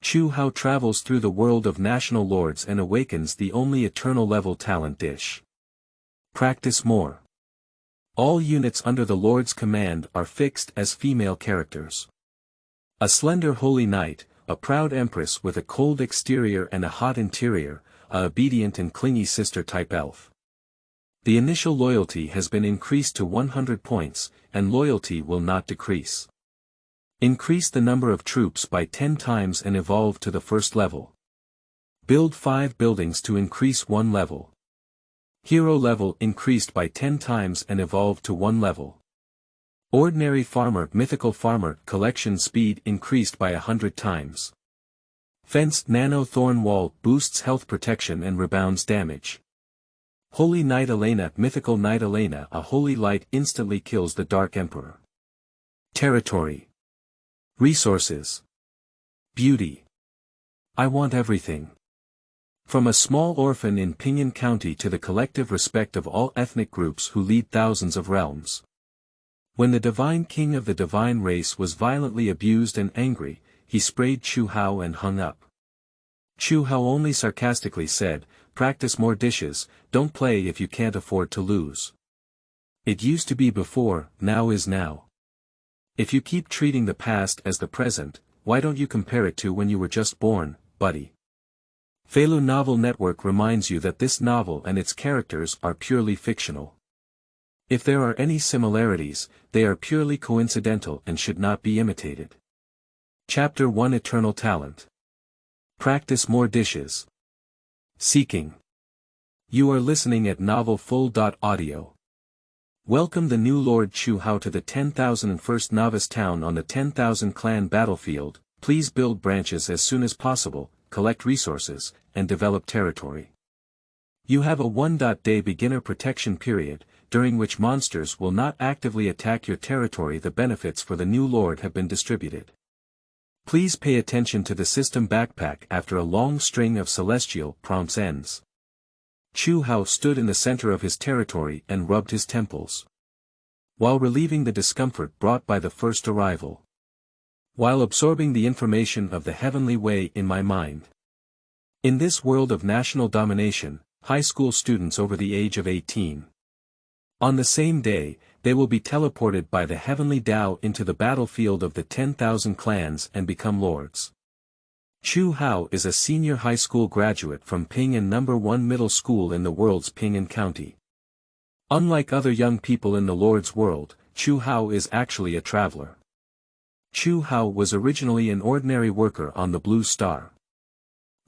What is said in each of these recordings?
Chu Hao travels through the world of national lords and awakens the only eternal level talent dish. Practice more. All units under the Lord's command are fixed as female characters. A slender holy knight, a proud empress with a cold exterior and a hot interior, a obedient and clingy sister-type elf. The initial loyalty has been increased to 100 points, and loyalty will not decrease. Increase the number of troops by 10 times and evolve to the first level. Build 5 buildings to increase 1 level. Hero level increased by 10 times and evolved to 1 level. Ordinary Farmer Mythical Farmer Collection speed increased by 100 times. Fenced Nano Thorn Wall boosts health protection and rebounds damage. Holy Knight Elena Mythical Knight Elena, a holy light instantly kills the Dark Emperor. Territory. Resources. Beauty. I want everything. From a small orphan in Pinyin County to the collective respect of all ethnic groups who lead thousands of realms. When the divine king of the divine race was violently abused and angry, he sprayed Chu Hao and hung up. Chu Hao only sarcastically said, "Practice more dishes, don't play if you can't afford to lose. It used to be before, now is now. If you keep treating the past as the present, why don't you compare it to when you were just born, buddy?" Feilu Novel Network reminds you that this novel and its characters are purely fictional. If there are any similarities, they are purely coincidental and should not be imitated. Chapter 1 Eternal Talent. Practice more dishes. Seeking. You are listening at novelfull.audio. Welcome the new Lord Chu Hao to the 10,001st Novice Town on the 10,000 Clan battlefield. Please build branches as soon as possible, collect resources, and develop territory. You have a 1-day beginner protection period, during which monsters will not actively attack your territory. The benefits for the new Lord have been distributed. Please pay attention to the system backpack after a long string of celestial prompts ends. Chu Hao stood in the center of his territory and rubbed his temples, while relieving the discomfort brought by the first arrival. While absorbing the information of the heavenly way in my mind. In this world of national domination, high school students over the age of 18. On the same day, they will be teleported by the heavenly Tao into the battlefield of the 10,000 clans and become lords. Chu Hao is a senior high school graduate from Pinyin No. 1 Middle School in the world's Pinyin County. Unlike other young people in the Lord's world, Chu Hao is actually a traveler. Chu Hao was originally an ordinary worker on the Blue Star.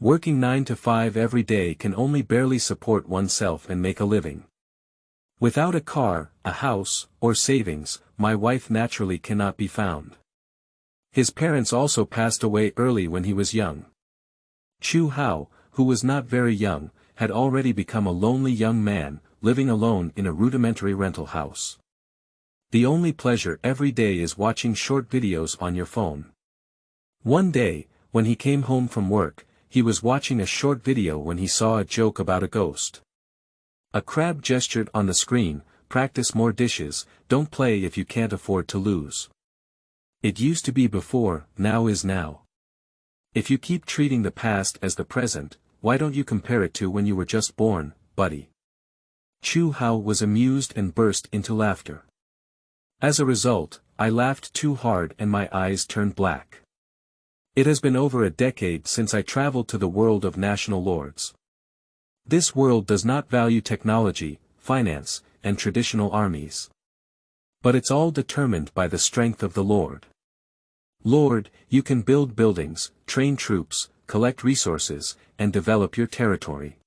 Working 9 to 5 every day can only barely support oneself and make a living. Without a car, a house, or savings, my wife naturally cannot be found. His parents also passed away early when he was young. Chu Hao, who was not very young, had already become a lonely young man, living alone in a rudimentary rental house. The only pleasure every day is watching short videos on your phone. One day, when he came home from work, he was watching a short video when he saw a joke about a ghost. A crab gestured on the screen, "Practice more dishes, don't play if you can't afford to lose. It used to be before, now is now. If you keep treating the past as the present, why don't you compare it to when you were just born, buddy?" Chu Hao was amused and burst into laughter. As a result, I laughed too hard and my eyes turned black. It has been over a decade since I traveled to the world of national lords. This world does not value technology, finance, and traditional armies. But it's all determined by the strength of the Lord. Lord, you can build buildings, train troops, collect resources, and develop your territory.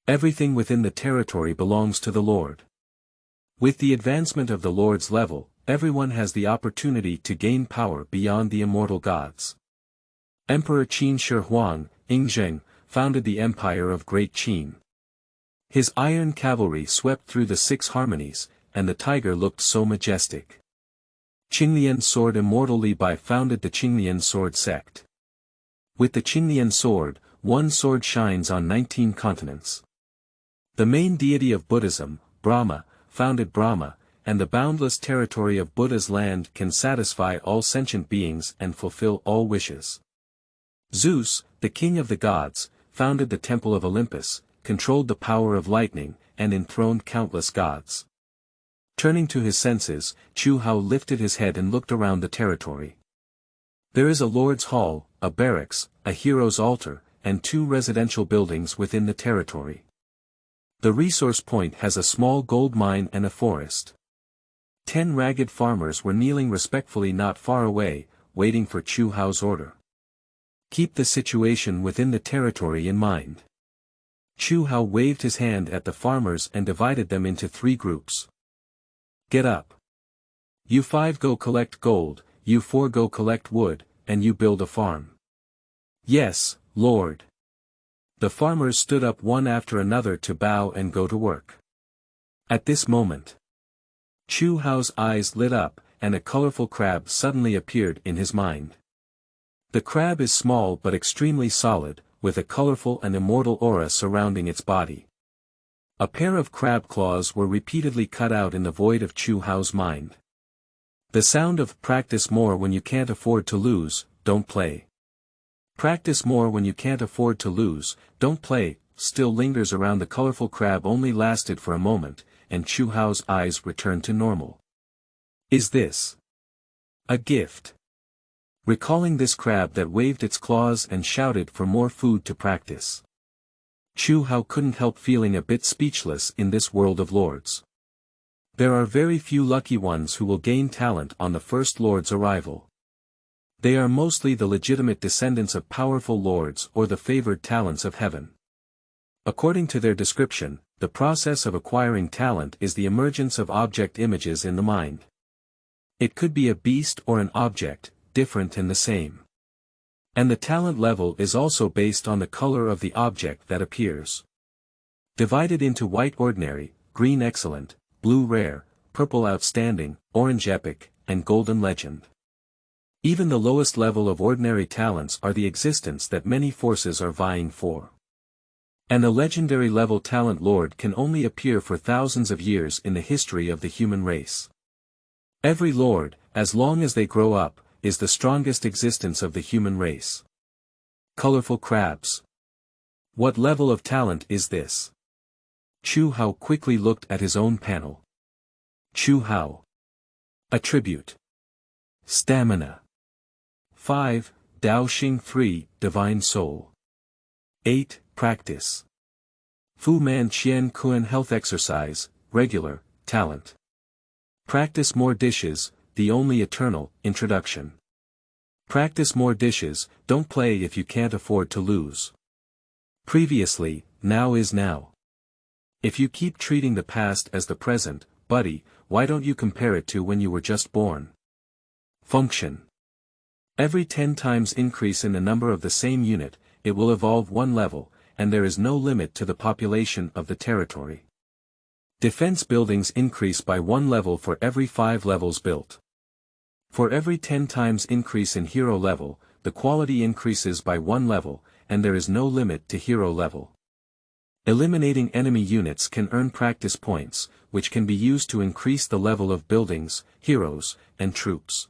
Everything within the territory belongs to the Lord. With the advancement of the Lord's level, everyone has the opportunity to gain power beyond the immortal gods. Emperor Qin Shi Huang, Yingzheng, founded the Empire of Great Qin. His iron cavalry swept through the 6 harmonies, and the tiger looked so majestic. Qinglian sword Immortal Li Bai founded the Qinglian sword sect. With the Qinglian sword, one sword shines on 19 continents. The main deity of Buddhism, Brahma, founded Brahma, and the boundless territory of Buddha's land can satisfy all sentient beings and fulfill all wishes. Zeus, the king of the gods, founded the temple of Olympus, controlled the power of lightning, and enthroned countless gods. Turning to his senses, Chu Hao lifted his head and looked around the territory. There is a lord's hall, a barracks, a hero's altar, and 2 residential buildings within the territory. The resource point has a small gold mine and a forest. 10 ragged farmers were kneeling respectfully not far away, waiting for Chu Hao's order. Keep the situation within the territory in mind. Chu Hao waved his hand at the farmers and divided them into 3 groups. Get up. You 5 go collect gold, you 4 go collect wood, and you build a farm. Yes, Lord. The farmers stood up one after another to bow and go to work. At this moment, Chu Hao's eyes lit up, and a colorful crab suddenly appeared in his mind. The crab is small but extremely solid, with a colorful and immortal aura surrounding its body. A pair of crab claws were repeatedly cut out in the void of Chu Hao's mind. The sound of "practice more when you can't afford to lose, don't play. Practice more when you can't afford to lose, don't play," still lingers around the colorful crab. Only lasted for a moment, and Chu Hao's eyes returned to normal. Is this a gift? Recalling this crab that waved its claws and shouted for more food to practice, Chu Hao couldn't help feeling a bit speechless in this world of lords. There are very few lucky ones who will gain talent on the first lord's arrival. They are mostly the legitimate descendants of powerful lords or the favored talents of heaven. According to their description, the process of acquiring talent is the emergence of object images in the mind. It could be a beast or an object, different and the same. And the talent level is also based on the color of the object that appears. Divided into white ordinary, green excellent, blue rare, purple outstanding, orange epic, and golden legend. Even the lowest level of ordinary talents are the existence that many forces are vying for. And a legendary level talent lord can only appear for thousands of years in the history of the human race. Every lord, as long as they grow up, is the strongest existence of the human race. Colorful crabs. What level of talent is this? Chu Hao quickly looked at his own panel. Chu Hao. Attribute. Stamina. 5, Dao Xing 3, Divine Soul. 8, Practice. Fu Man Qian Kuan Health Exercise, Regular, Talent. Practice more dishes, the only eternal, Introduction. Practice more dishes, don't play if you can't afford to lose. Previously, now is now. If you keep treating the past as the present, buddy, why don't you compare it to when you were just born? Function. Every 10 times increase in the number of the same unit, it will evolve 1 level, and there is no limit to the population of the territory. Defense buildings increase by 1 level for every 5 levels built. For every 10 times increase in hero level, the quality increases by 1 level, and there is no limit to hero level. Eliminating enemy units can earn practice points, which can be used to increase the level of buildings, heroes, and troops.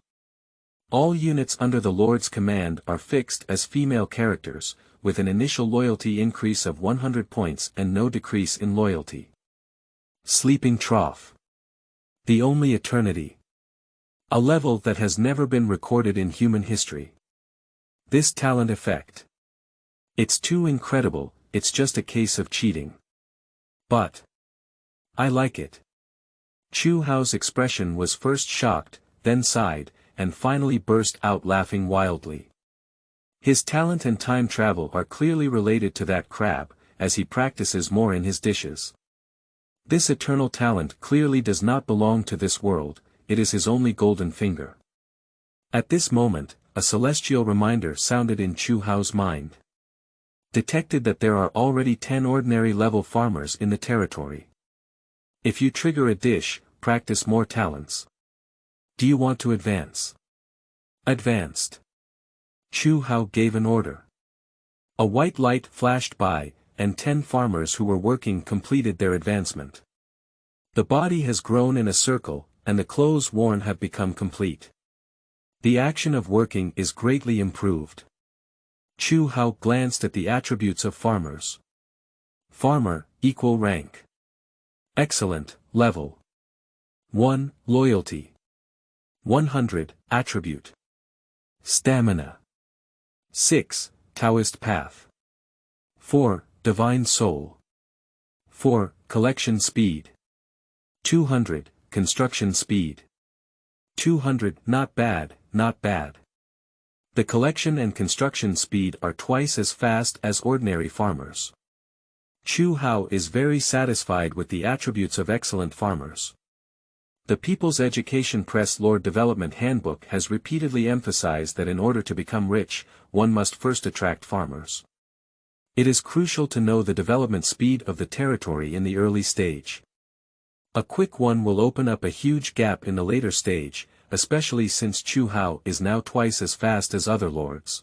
All units under the Lord's command are fixed as female characters, with an initial loyalty increase of 100 points and no decrease in loyalty. Sleeping Trough. The only eternity. A level that has never been recorded in human history. This talent effect. It's too incredible, it's just a case of cheating. But I like it. Chu Hao's expression was first shocked, then sighed, and finally burst out laughing wildly. His talent and time travel are clearly related to that crab, as he practices more in his dishes. This eternal talent clearly does not belong to this world, it is his only golden finger. At this moment, a celestial reminder sounded in Chu Hao's mind. Detected that there are already 10 ordinary level farmers in the territory. If you trigger a dish, practice more talents. Do you want to advance? Advanced. Chu Hao gave an order. A white light flashed by, and 10 farmers who were working completed their advancement. The body has grown in a circle, and the clothes worn have become complete. The action of working is greatly improved. Chu Hao glanced at the attributes of farmers. Farmer, equal rank. Excellent, level. 1. Loyalty. 100, attribute. Stamina. 6. Taoist path. 4. Divine soul. 4. Collection speed. 200, construction speed. 200, not bad, not bad. The collection and construction speed are twice as fast as ordinary farmers. Chu Hao is very satisfied with the attributes of excellent farmers. The People's Education Press Lord Development Handbook has repeatedly emphasized that in order to become rich, one must first attract farmers. It is crucial to know the development speed of the territory in the early stage. A quick one will open up a huge gap in the later stage, especially since Chu Hao is now twice as fast as other lords.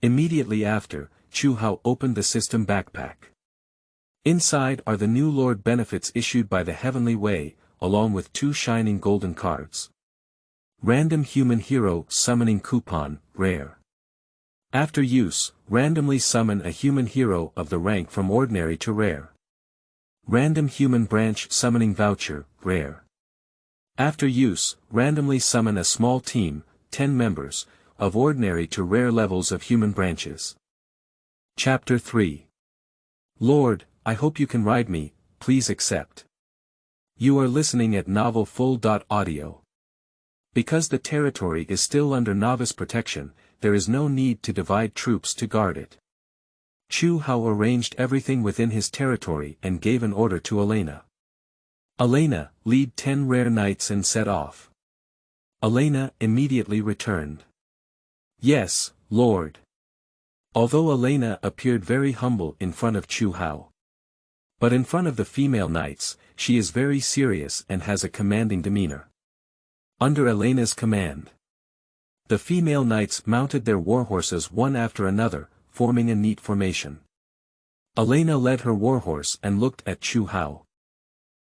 Immediately after, Chu Hao opened the system backpack. Inside are the new lord benefits issued by the Heavenly Way, along with 2 shining golden cards. Random Human Hero Summoning Coupon, rare. After use, randomly summon a human hero of the rank from ordinary to rare. Random Human Branch Summoning Voucher, rare. After use, randomly summon a small team, 10 members, of ordinary to rare levels of human branches. Chapter 3. Lord, I hope you can ride me, please accept. You are listening at novelfull.audio. Because the territory is still under novice protection, there is no need to divide troops to guard it. Chu Hao arranged everything within his territory and gave an order to Elena. Elena, lead 10 rare knights and set off. Elena immediately returned. Yes, Lord. Although Elena appeared very humble in front of Chu Hao. But in front of the female knights, she is very serious and has a commanding demeanor. Under Elena's command, the female knights mounted their warhorses one after another, forming a neat formation. Elena led her warhorse and looked at Chu Hao.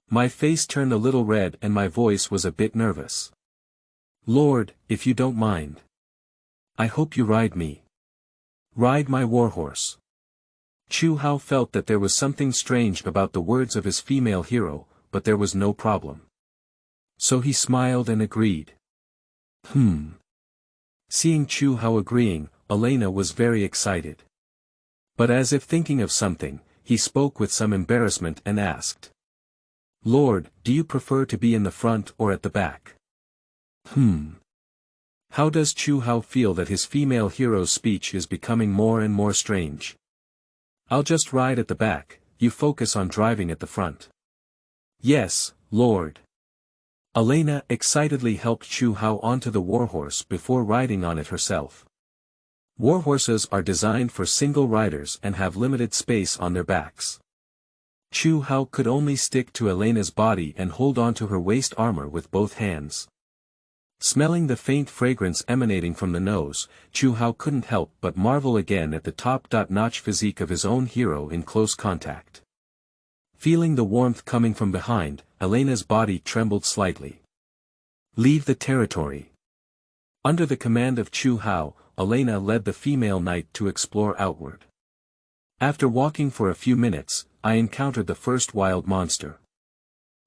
My face turned a little red and my voice was a bit nervous. Lord, if you don't mind. I hope you ride me. Ride my warhorse. Chu Hao felt that there was something strange about the words of his female hero, but there was no problem. So he smiled and agreed. Seeing Chu Hao agreeing, Elena was very excited. But as if thinking of something, he spoke with some embarrassment and asked. Lord, do you prefer to be in the front or at the back? How does Chu Hao feel that his female hero's speech is becoming more and more strange? I'll just ride at the back, you focus on driving at the front. Yes, Lord. Elena excitedly helped Chu Hao onto the warhorse before riding on it herself. Warhorses are designed for single riders and have limited space on their backs. Chu Hao could only stick to Elena's body and hold on to her waist armor with both hands. Smelling the faint fragrance emanating from the nose, Chu Hao couldn't help but marvel again at the top-notch physique of his own hero in close contact. Feeling the warmth coming from behind, Elena's body trembled slightly. Leave the territory. Under the command of Chu Hao, Elena led the female knight to explore outward. After walking for a few minutes, I encountered the first wild monster.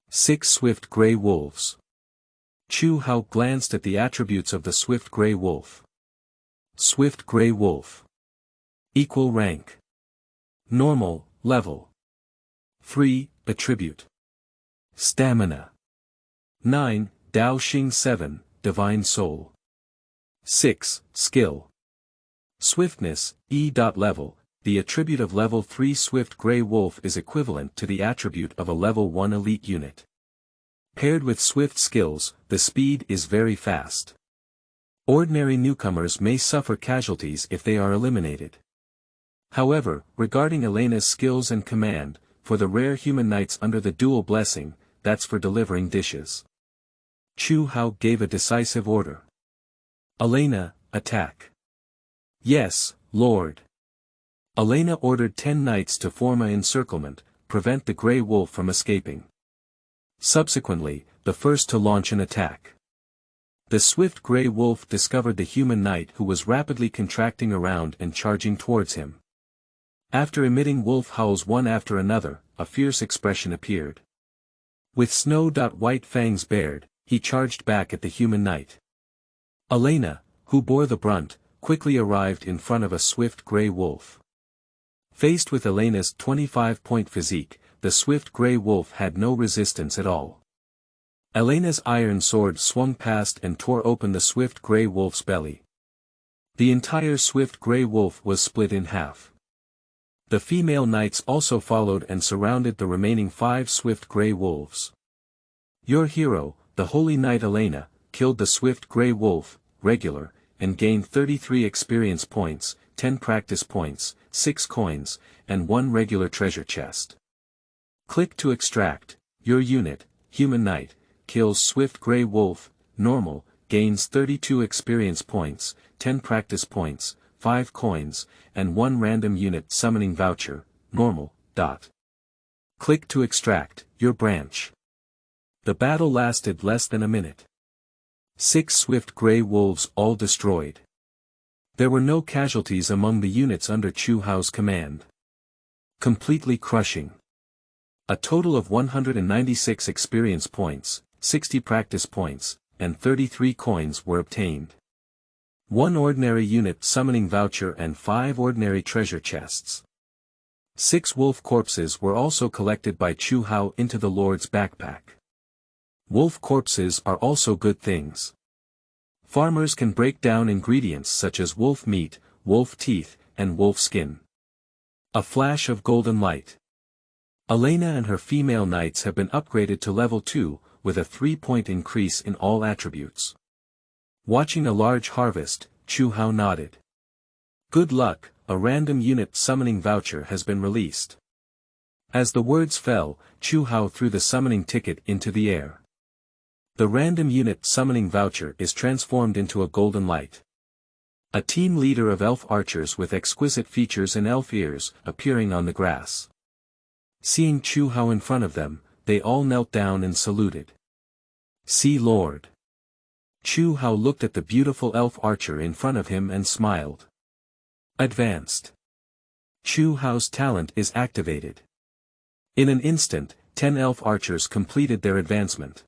6 swift grey wolves. Chu Hao glanced at the attributes of the swift grey wolf. Swift grey wolf. Equal rank. Normal, level. 3, attribute. Stamina. 9, Dao Xing 7, divine soul. 6, skill. Swiftness, E.level, the attribute of level 3 swift grey wolf is equivalent to the attribute of a level 1 elite unit. Paired with swift skills, the speed is very fast. Ordinary newcomers may suffer casualties if they are eliminated. However, regarding Elena's skills and command, for the rare human knights under the dual blessing, that's for delivering dishes. Chu Hao gave a decisive order. Elena, attack. Yes, Lord. Elena ordered 10 knights to form an encirclement, prevent the grey wolf from escaping. Subsequently, the first to launch an attack. The swift grey wolf discovered the human knight who was rapidly contracting around and charging towards him. After emitting wolf howls one after another, a fierce expression appeared. With snow-white fangs bared, he charged back at the human knight. Elena, who bore the brunt, quickly arrived in front of a swift grey wolf. Faced with Elena's 25-point physique, the swift grey wolf had no resistance at all. Elena's iron sword swung past and tore open the swift grey wolf's belly. The entire swift grey wolf was split in half. The female knights also followed and surrounded the remaining 5 swift grey wolves. Your hero, the holy Knight Elena, killed the swift grey wolf, regular, and gained 33 experience points, 10 practice points, 6 coins, and 1 regular treasure chest. Click to extract. Your unit, human knight, kills swift grey wolf, normal, gains 32 experience points, 10 practice points, 5 coins, and 1 random unit summoning voucher, normal. Click to extract. Your branch. The battle lasted less than a minute. 6 swift grey wolves all destroyed. There were no casualties among the units under Chu Hao's command. Completely crushing. A total of 196 experience points, 60 practice points, and 33 coins were obtained. 1 ordinary unit summoning voucher and 5 ordinary treasure chests. 6 wolf corpses were also collected by Chu Hao into the Lord's backpack. Wolf corpses are also good things. Farmers can break down ingredients such as wolf meat, wolf teeth, and wolf skin. A flash of golden light. Elena and her female knights have been upgraded to level 2, with a 3-point increase in all attributes. Watching a large harvest, Chu Hao nodded. Good luck, a random unit summoning voucher has been released. As the words fell, Chu Hao threw the summoning ticket into the air. The random unit summoning voucher is transformed into a golden light. A team leader of elf archers with exquisite features and elf ears appearing on the grass. Seeing Chu Hao in front of them, they all knelt down and saluted. See Lord. Chu Hao looked at the beautiful elf archer in front of him and smiled. Advanced. Chu Hao's talent is activated. In an instant, 10 elf archers completed their advancement.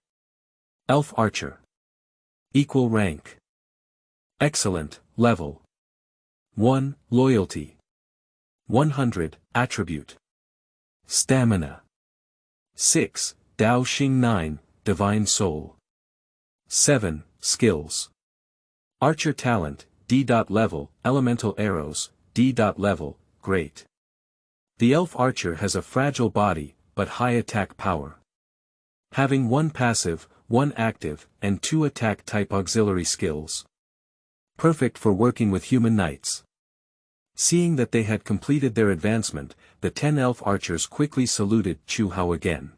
Elf archer. Equal rank. Excellent, level 1, loyalty. 100, attribute. Stamina. 6, Dao Xing 9, divine soul. 7, skills. Archer talent, D. Level, elemental arrows, D. Level, great. The elf archer has a fragile body, but high attack power. Having 1 passive, 1 active, and 2 attack type auxiliary skills. Perfect for working with human knights. Seeing that they had completed their advancement, the 10 elf archers quickly saluted Chu Hao again.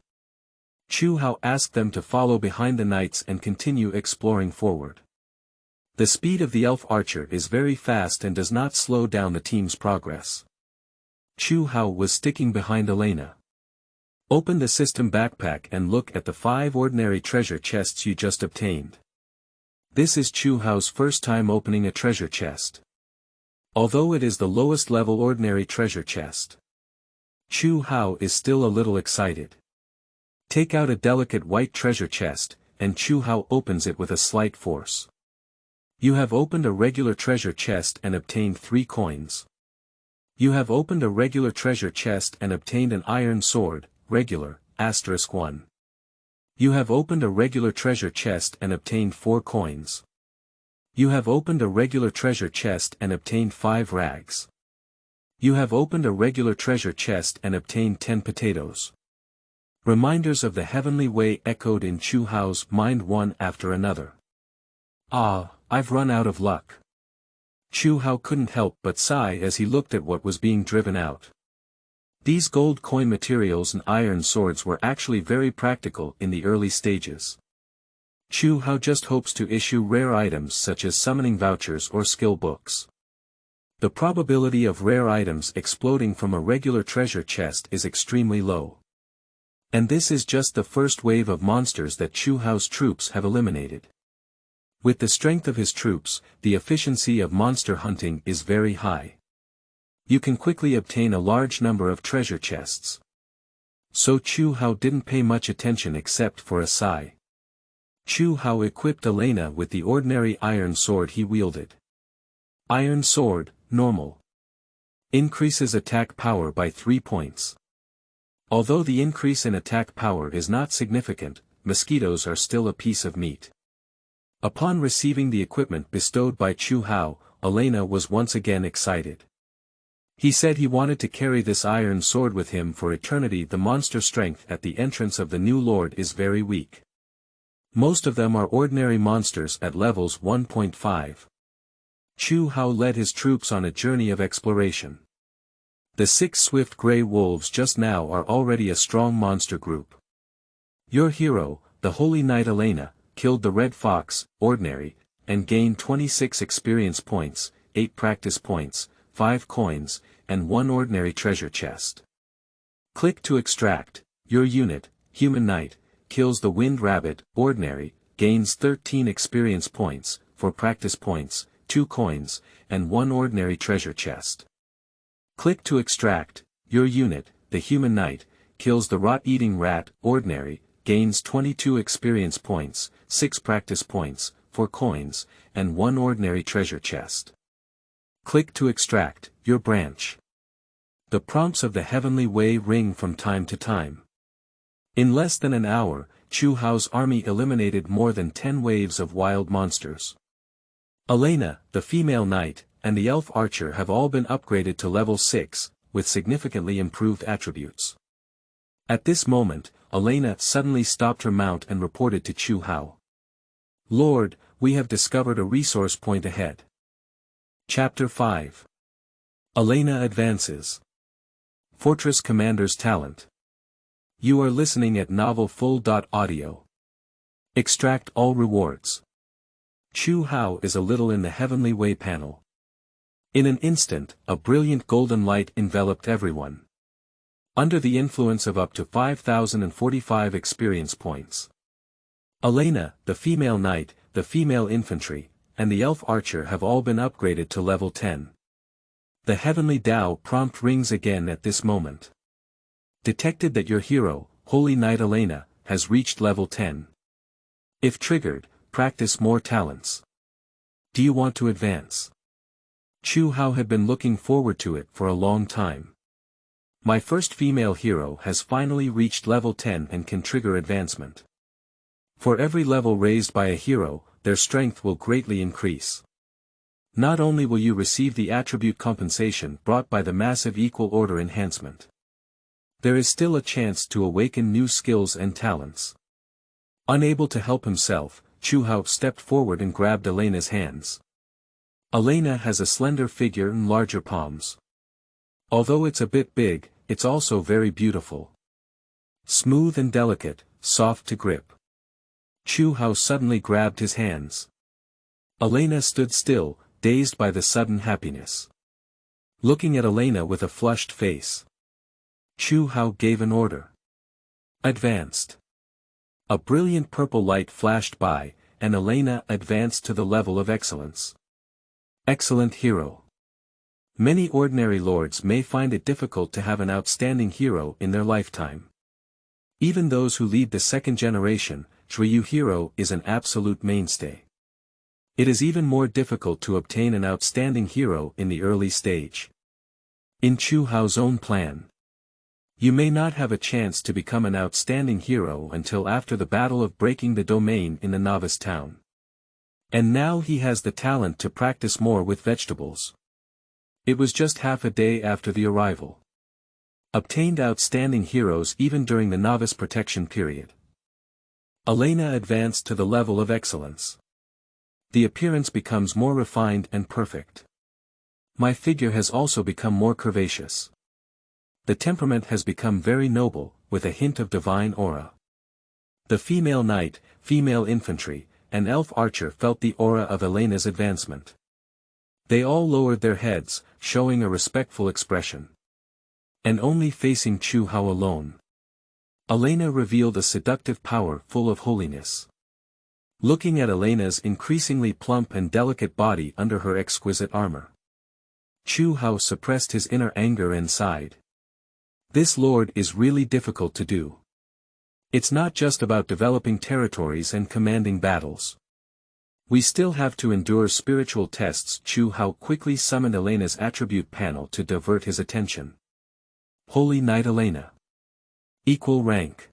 Chu Hao asked them to follow behind the knights and continue exploring forward. The speed of the elf archer is very fast and does not slow down the team's progress. Chu Hao was sticking behind Elena. Open the system backpack and look at the 5 ordinary treasure chests you just obtained. This is Chu Hao's first time opening a treasure chest. Although it is the lowest level ordinary treasure chest, Chu Hao is still a little excited. Take out a delicate white treasure chest, and Chu Hao opens it with a slight force. You have opened a regular treasure chest and obtained 3 coins. You have opened a regular treasure chest and obtained an iron sword, regular, *1. You have opened a regular treasure chest and obtained 4 coins. You have opened a regular treasure chest and obtained 5 rags. You have opened a regular treasure chest and obtained 10 potatoes. Reminders of the heavenly way echoed in Chu Hao's mind one after another. Ah, I've run out of luck. Chu Hao couldn't help but sigh as he looked at what was being driven out. These gold coin materials and iron swords were actually very practical in the early stages. Chu Hao just hopes to issue rare items such as summoning vouchers or skill books. The probability of rare items exploding from a regular treasure chest is extremely low. And this is just the first wave of monsters that Chu Hao's troops have eliminated. With the strength of his troops, the efficiency of monster hunting is very high. You can quickly obtain a large number of treasure chests. So Chu Hao didn't pay much attention except for a sigh. Chu Hao equipped Elena with the ordinary iron sword he wielded. Iron sword, normal. Increases attack power by 3 points. Although the increase in attack power is not significant, mosquitoes are still a piece of meat. Upon receiving the equipment bestowed by Chu Hao, Elena was once again excited. He said he wanted to carry this iron sword with him for eternity. The monster strength at the entrance of the new lord is very weak. Most of them are ordinary monsters at levels 1.5. Chu Hao led his troops on a journey of exploration. The 6 swift grey wolves just now are already a strong monster group. Your hero, the holy Knight Elena, killed the red fox, ordinary, and gained 26 experience points, 8 practice points, 5 coins, and 1 ordinary treasure chest. Click to extract. Your unit, human knight, kills the wind rabbit, ordinary, gains 13 experience points, 4 practice points, 2 coins, and 1 ordinary treasure chest. Click to extract. Your unit, the human knight, kills the rot-eating rat, ordinary, gains 22 experience points, 6 practice points, 4 coins, and 1 ordinary treasure chest. Click to extract. Your branch. The prompts of the heavenly way ring from time to time. In less than an hour, Chu Hao's army eliminated more than 10 waves of wild monsters. Elena, the female knight, and the elf archer have all been upgraded to level 6, with significantly improved attributes. At this moment, Elena suddenly stopped her mount and reported to Chu Hao. Lord, we have discovered a resource point ahead. Chapter 5. Elena advances. Fortress Commander's Talent. You are listening at novelfull.audio. Extract all rewards. Chu Hao is a little in the heavenly way panel. In an instant, a brilliant golden light enveloped everyone. Under the influence of up to 5,045 experience points. Elena, the female knight, the female infantry, and the elf archer have all been upgraded to level 10. The heavenly Tao prompt rings again at this moment. Detected that your hero, Holy Knight Elena, has reached level 10. If triggered, practice more talents. Do you want to advance? Chu Hao had been looking forward to it for a long time. My first female hero has finally reached level 10 and can trigger advancement. For every level raised by a hero, their strength will greatly increase. Not only will you receive the attribute compensation brought by the massive equal order enhancement. There is still a chance to awaken new skills and talents. Unable to help himself, Chu Hao stepped forward and grabbed Elena's hands. Elena has a slender figure and larger palms. Although it's a bit big, it's also very beautiful. Smooth and delicate, soft to grip. Chu Hao suddenly grabbed his hands. Elena stood still, dazed by the sudden happiness. Looking at Elena with a flushed face. Chu Hao gave an order. Advanced. A brilliant purple light flashed by, and Elena advanced to the level of excellence. Excellent hero. Many ordinary lords may find it difficult to have an outstanding hero in their lifetime. Even those who lead the second generation, Ryu hero is an absolute mainstay. It is even more difficult to obtain an outstanding hero in the early stage. In Chu Hao's own plan. You may not have a chance to become an outstanding hero until after the battle of breaking the domain in the novice town. And now he has the talent to practice more with vegetables. It was just half a day after the arrival. Obtained outstanding heroes even during the novice protection period. Elena advanced to the level of excellence. The appearance becomes more refined and perfect. My figure has also become more curvaceous. The temperament has become very noble, with a hint of divine aura. The female knight, female infantry, and elf archer felt the aura of Elena's advancement. They all lowered their heads, showing a respectful expression. And only facing Chu Hao alone. Elena revealed a seductive power full of holiness. looking at Elena's increasingly plump and delicate body under her exquisite armor. Chu Hao suppressed his inner anger and sighed. This lord is really difficult to do. It's not just about developing territories and commanding battles. We still have to endure spiritual tests. Chu Hao quickly summoned Elena's attribute panel to divert his attention. Holy Knight Elena. Equal rank.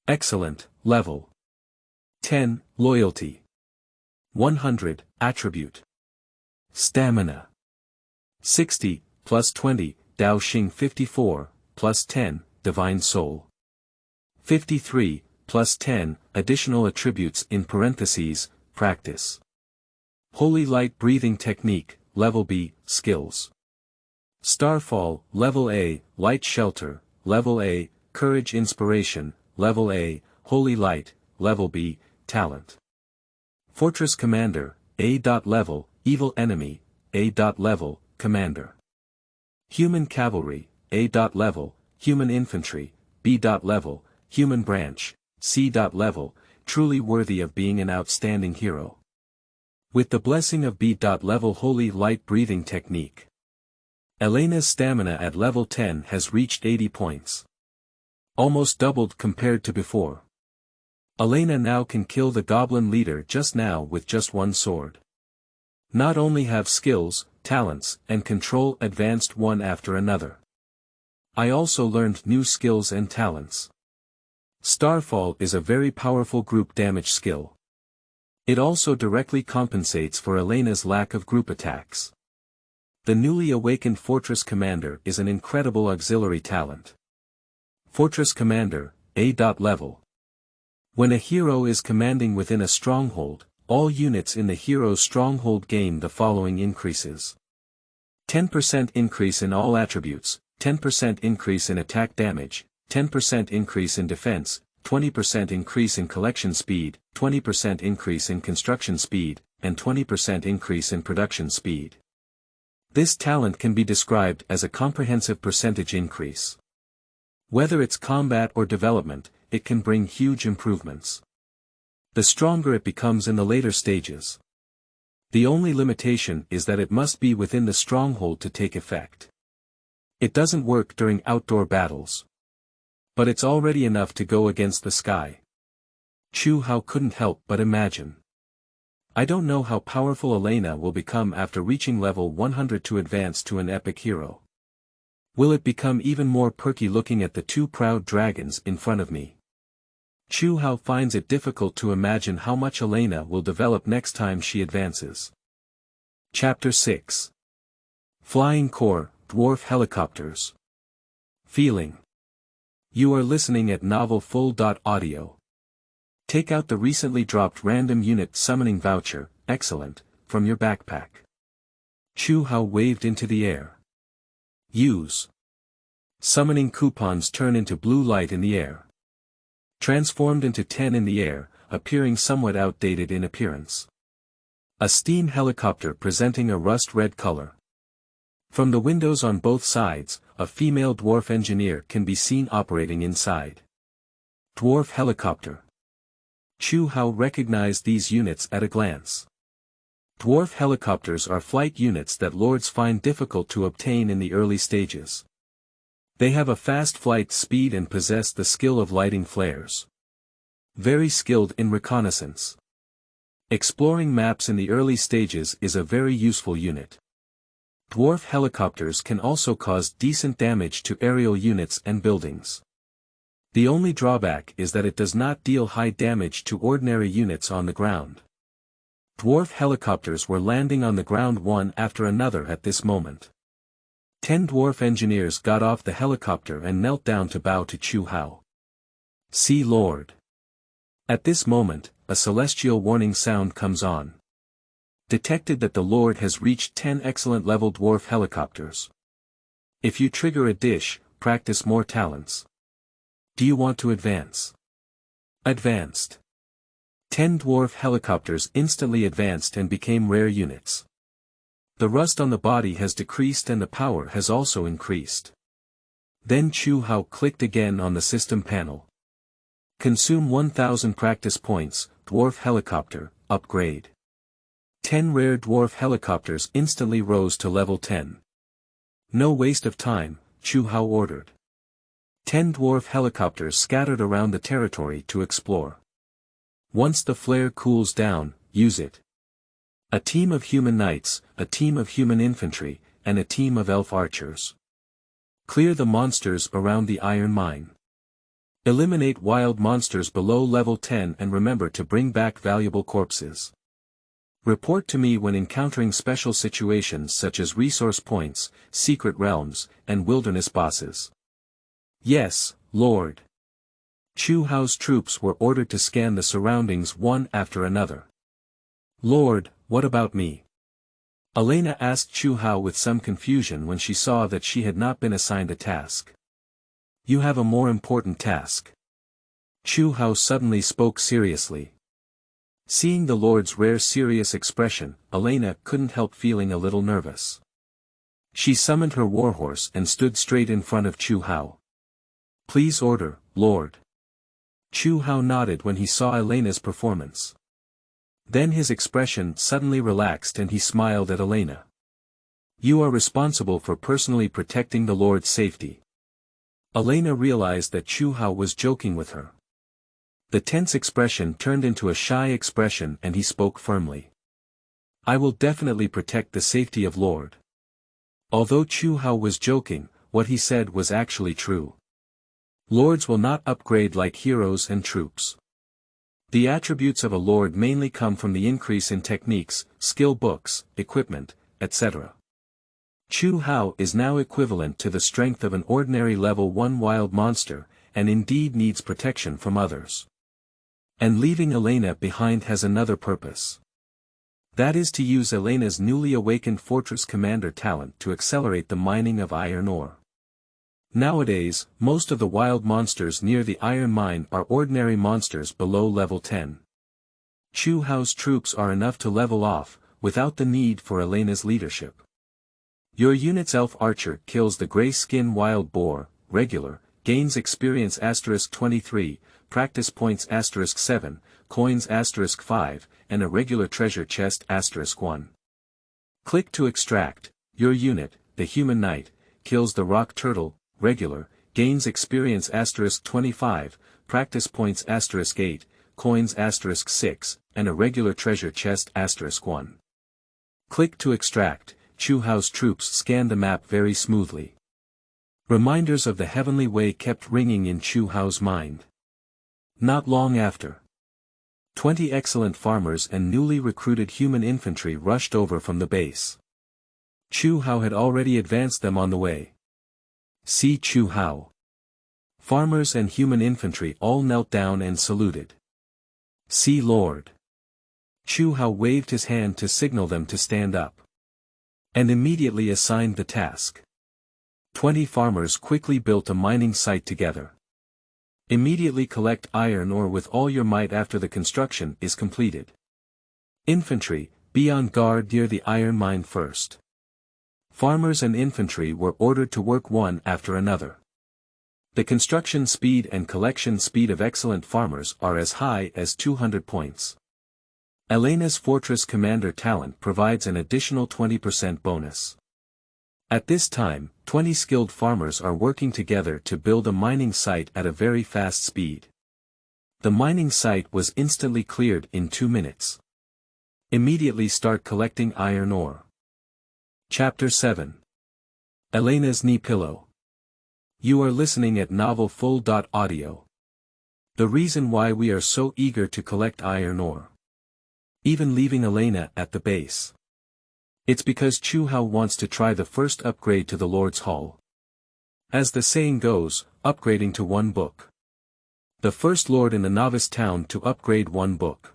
Excellent, level 10, loyalty 100, attribute. Stamina 60, plus 20, Dao Xing 54, plus 10, divine soul 53, plus 10, additional attributes in parentheses, practice. Holy light breathing technique, level B, skills. Starfall, level A, light shelter, level A, courage inspiration, level A, holy light, level B, talent. Fortress commander, A. Level, evil enemy, A. Level, commander. Human cavalry, A. Level, human infantry, B. Level, human branch, C. Level, truly worthy of being an outstanding hero. With the blessing of B. Level holy light breathing technique. Elena's stamina at level 10 has reached 80 points. Almost doubled compared to before. Elena now can kill the goblin leader just now with just one sword. Not only have skills, talents, and control advanced one after another. I also learned new skills and talents. Starfall is a very powerful group damage skill. It also directly compensates for Elena's lack of group attacks. The newly awakened Fortress Commander is an incredible auxiliary talent. Fortress Commander, A. Level. When a hero is commanding within a stronghold, all units in the hero's stronghold gain the following increases. 10% increase in all attributes, 10% increase in attack damage, 10% increase in defense, 20% increase in collection speed, 20% increase in construction speed, and 20% increase in production speed. This talent can be described as a comprehensive percentage increase. Whether it's combat or development, it can bring huge improvements. The stronger it becomes in the later stages. The only limitation is that it must be within the stronghold to take effect. It doesn't work during outdoor battles. But it's already enough to go against the sky. Chu Hao couldn't help but imagine. I don't know how powerful Elena will become after reaching level 100 to advance to an epic hero. Will it become even more perky looking at the two proud dragons in front of me? Chu Hao finds it difficult to imagine how much Elena will develop next time she advances. Chapter 6. Flying Corps, Dwarf Helicopters. Feeling. You are listening at Novel Full.audio. Take out the recently dropped random unit summoning voucher, excellent, from your backpack. Chu Hao waved into the air. Use. Summoning coupons turn into blue light in the air. Transformed into 10 in the air, appearing somewhat outdated in appearance. A steam helicopter presenting a rust-red color. From the windows on both sides, a female dwarf engineer can be seen operating inside. Dwarf helicopter. Chu Hao recognized these units at a glance. Dwarf helicopters are flight units that lords find difficult to obtain in the early stages. They have a fast flight speed and possess the skill of lighting flares. Very skilled in reconnaissance. Exploring maps in the early stages is a very useful unit. Dwarf helicopters can also cause decent damage to aerial units and buildings. The only drawback is that it does not deal high damage to ordinary units on the ground. Dwarf helicopters were landing on the ground one after another at this moment. 10 dwarf engineers got off the helicopter and knelt down to bow to Chu Hao. See Lord. At this moment, a celestial warning sound comes on. Detected that the Lord has reached 10 excellent level dwarf helicopters. If you trigger a dish, practice more talents. Do you want to advance? Advanced. 10 dwarf helicopters instantly advanced and became rare units. The rust on the body has decreased and the power has also increased. Then Chu Hao clicked again on the system panel. Consume 1000 practice points, Dwarf Helicopter, upgrade. 10 rare Dwarf Helicopters instantly rose to level 10. No waste of time, Chu Hao ordered. 10 Dwarf Helicopters scattered around the territory to explore. Once the flare cools down, use it. A team of human knights, a team of human infantry, and a team of elf archers. Clear the monsters around the iron mine. Eliminate wild monsters below level 10 and remember to bring back valuable corpses. Report to me when encountering special situations such as resource points, secret realms, and wilderness bosses. Yes, Lord. Chu Hao's troops were ordered to scan the surroundings one after another. Lord, what about me? Elena asked Chu Hao with some confusion when she saw that she had not been assigned a task. You have a more important task. Chu Hao suddenly spoke seriously. Seeing the Lord's rare serious expression, Elena couldn't help feeling a little nervous. She summoned her warhorse and stood straight in front of Chu Hao. Please order, Lord. Chu Hao nodded when he saw Elena's performance. Then his expression suddenly relaxed and he smiled at Elena. You are responsible for personally protecting the Lord's safety. Elena realized that Chu Hao was joking with her. The tense expression turned into a shy expression and he spoke firmly. I will definitely protect the safety of Lord. Although Chu Hao was joking, what he said was actually true. Lords will not upgrade like heroes and troops. The attributes of a lord mainly come from the increase in techniques, skill books, equipment, etc. Chu Hao is now equivalent to the strength of an ordinary level 1 wild monster, and indeed needs protection from others. And leaving Elena behind has another purpose. That is to use Elena's newly awakened Fortress Commander talent to accelerate the mining of iron ore. Nowadays, most of the wild monsters near the iron mine are ordinary monsters below level 10. Chu Hao's troops are enough to level off, without the need for Elena's leadership. Your unit's elf archer kills the gray skin wild boar, regular, gains experience *23, practice points *7, coins *5, and a regular treasure chest *1. Click to extract. Your unit, the human knight, kills the rock turtle, regular, gains experience *25, practice points *8, coins *6, and a regular treasure chest *1. Click to extract. Chu Hao's troops scanned the map very smoothly. Reminders of the heavenly way kept ringing in Chu Hao's mind. Not long after, 20 excellent farmers and newly recruited human infantry rushed over from the base. Chu Hao had already advanced them on the way. See Chu Hao. Farmers and human infantry all knelt down and saluted. See Lord. Chu Hao waved his hand to signal them to stand up. And immediately assigned the task. 20 farmers quickly built a mining site together. Immediately collect iron ore with all your might after the construction is completed. Infantry, be on guard near the iron mine first. Farmers and infantry were ordered to work one after another. The construction speed and collection speed of excellent farmers are as high as 200 points. Elena's Fortress Commander talent provides an additional 20% bonus. At this time, 20 skilled farmers are working together to build a mining site at a very fast speed. The mining site was instantly cleared in 2 minutes. Immediately start collecting iron ore. Chapter 7. Elena's Knee Pillow. You are listening at novelfull.audio. The reason why we are so eager to collect iron ore. Even leaving Elena at the base. It's because Chu Hao wants to try the first upgrade to the Lord's Hall. As the saying goes, upgrading to 1 book. The first lord in the novice town to upgrade 1 book.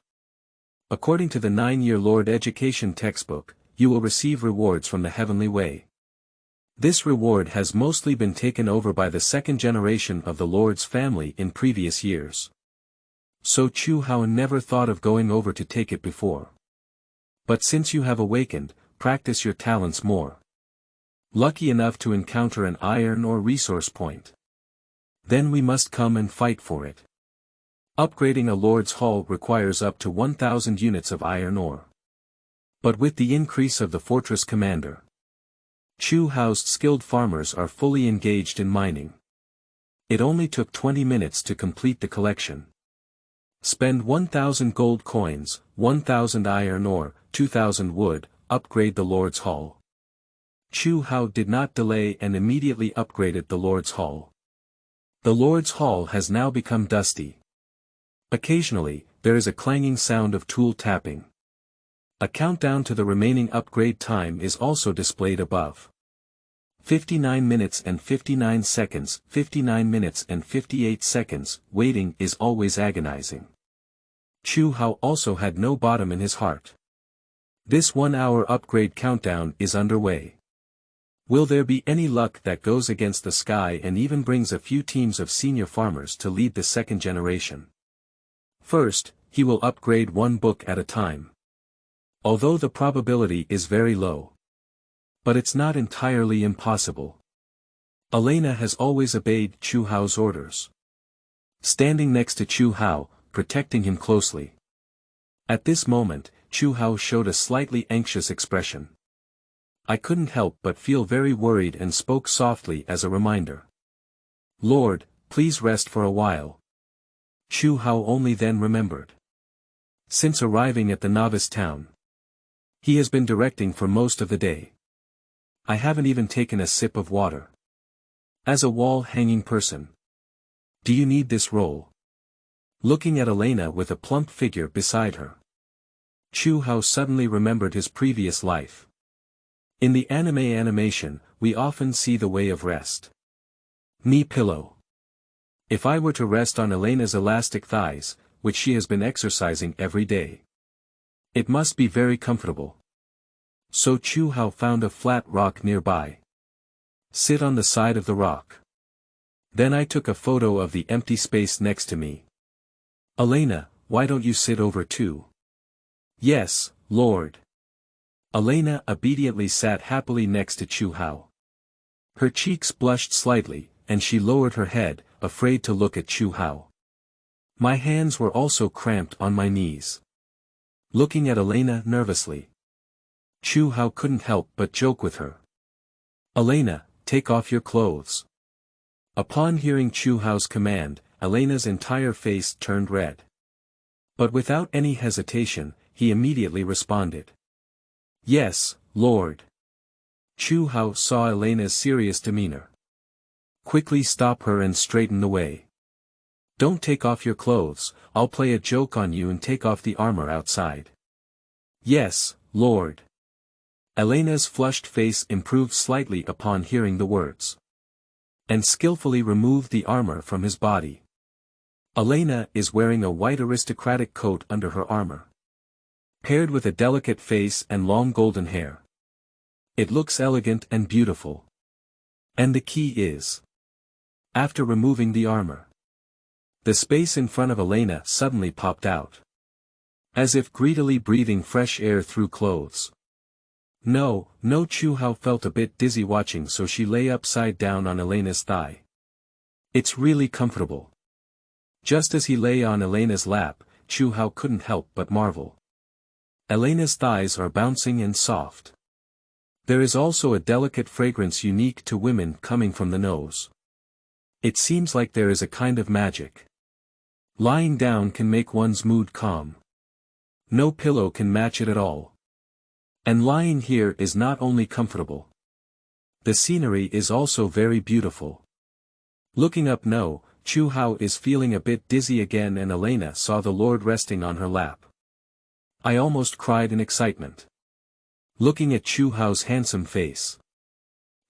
According to the 9-year Lord Education textbook, you will receive rewards from the heavenly way. This reward has mostly been taken over by the 2nd generation of the Lord's family in previous years. So Chu Hao never thought of going over to take it before. But since you have awakened, practice your talents more. Lucky enough to encounter an iron or resource point. Then we must come and fight for it. Upgrading a lord's hall requires up to 1,000 units of iron ore. But with the increase of the fortress commander, Chu Hao's skilled farmers are fully engaged in mining. It only took 20 minutes to complete the collection. Spend 1,000 gold coins, 1,000 iron ore, 2,000 wood, upgrade the lord's hall. Chu Hao did not delay and immediately upgraded the lord's hall. The lord's hall has now become dusty. Occasionally, there is a clanging sound of tool tapping. A countdown to the remaining upgrade time is also displayed above. 59 minutes and 59 seconds, 59 minutes and 58 seconds, waiting is always agonizing. Chu Hao also had no bottom in his heart. This 1-hour upgrade countdown is underway. Will there be any luck that goes against the sky and even brings a few teams of senior farmers to lead the second generation? First, he will upgrade one book at a time. Although the probability is very low. But it's not entirely impossible. Elena has always obeyed Chu Hao's orders. Standing next to Chu Hao, protecting him closely. At this moment, Chu Hao showed a slightly anxious expression. I couldn't help but feel very worried and spoke softly as a reminder. Lord, please rest for a while. Chu Hao only then remembered. Since arriving at the novice town, he has been directing for most of the day. I haven't even taken a sip of water. As a wall-hanging person. Do you need this role? Looking at Elena with a plump figure beside her. Chu Hao suddenly remembered his previous life. In the anime animation, we often see the way of rest. Knee pillow. If I were to rest on Elena's elastic thighs, which she has been exercising every day, it must be very comfortable. So Chu Hao found a flat rock nearby. Sit on the side of the rock. Then I took a photo of the empty space next to me. Elena, why don't you sit over too? Yes, Lord. Elena obediently sat happily next to Chu Hao. Her cheeks blushed slightly, and she lowered her head, afraid to look at Chu Hao. My hands were also cramped on my knees. Looking at Elena nervously, Chu Hao couldn't help but joke with her. Elena, take off your clothes. Upon hearing Chu Hao's command, Elena's entire face turned red. But without any hesitation, he immediately responded. Yes, Lord. Chu Hao saw Elena's serious demeanor. Quickly stop her and straighten the way. Don't take off your clothes, I'll play a joke on you and take off the armor outside. Yes, Lord. Elena's flushed face improved slightly upon hearing the words. And skillfully removed the armor from his body. Elena is wearing a white aristocratic coat under her armor. Paired with a delicate face and long golden hair. It looks elegant and beautiful. And the key is. After removing the armor, the space in front of Elena suddenly popped out. As if greedily breathing fresh air through clothes. No, Chu Hao felt a bit dizzy watching, so she lay upside down on Elena's thigh. It's really comfortable. Just as he lay on Elena's lap, Chu Hao couldn't help but marvel. Elena's thighs are bouncing and soft. There is also a delicate fragrance unique to women coming from the nose. It seems like there is a kind of magic. Lying down can make one's mood calm. No pillow can match it at all. And lying here is not only comfortable. The scenery is also very beautiful. Looking up, Chu Hao is feeling a bit dizzy again, and Elena saw the Lord resting on her lap. I almost cried in excitement. Looking at Chu Hao's handsome face.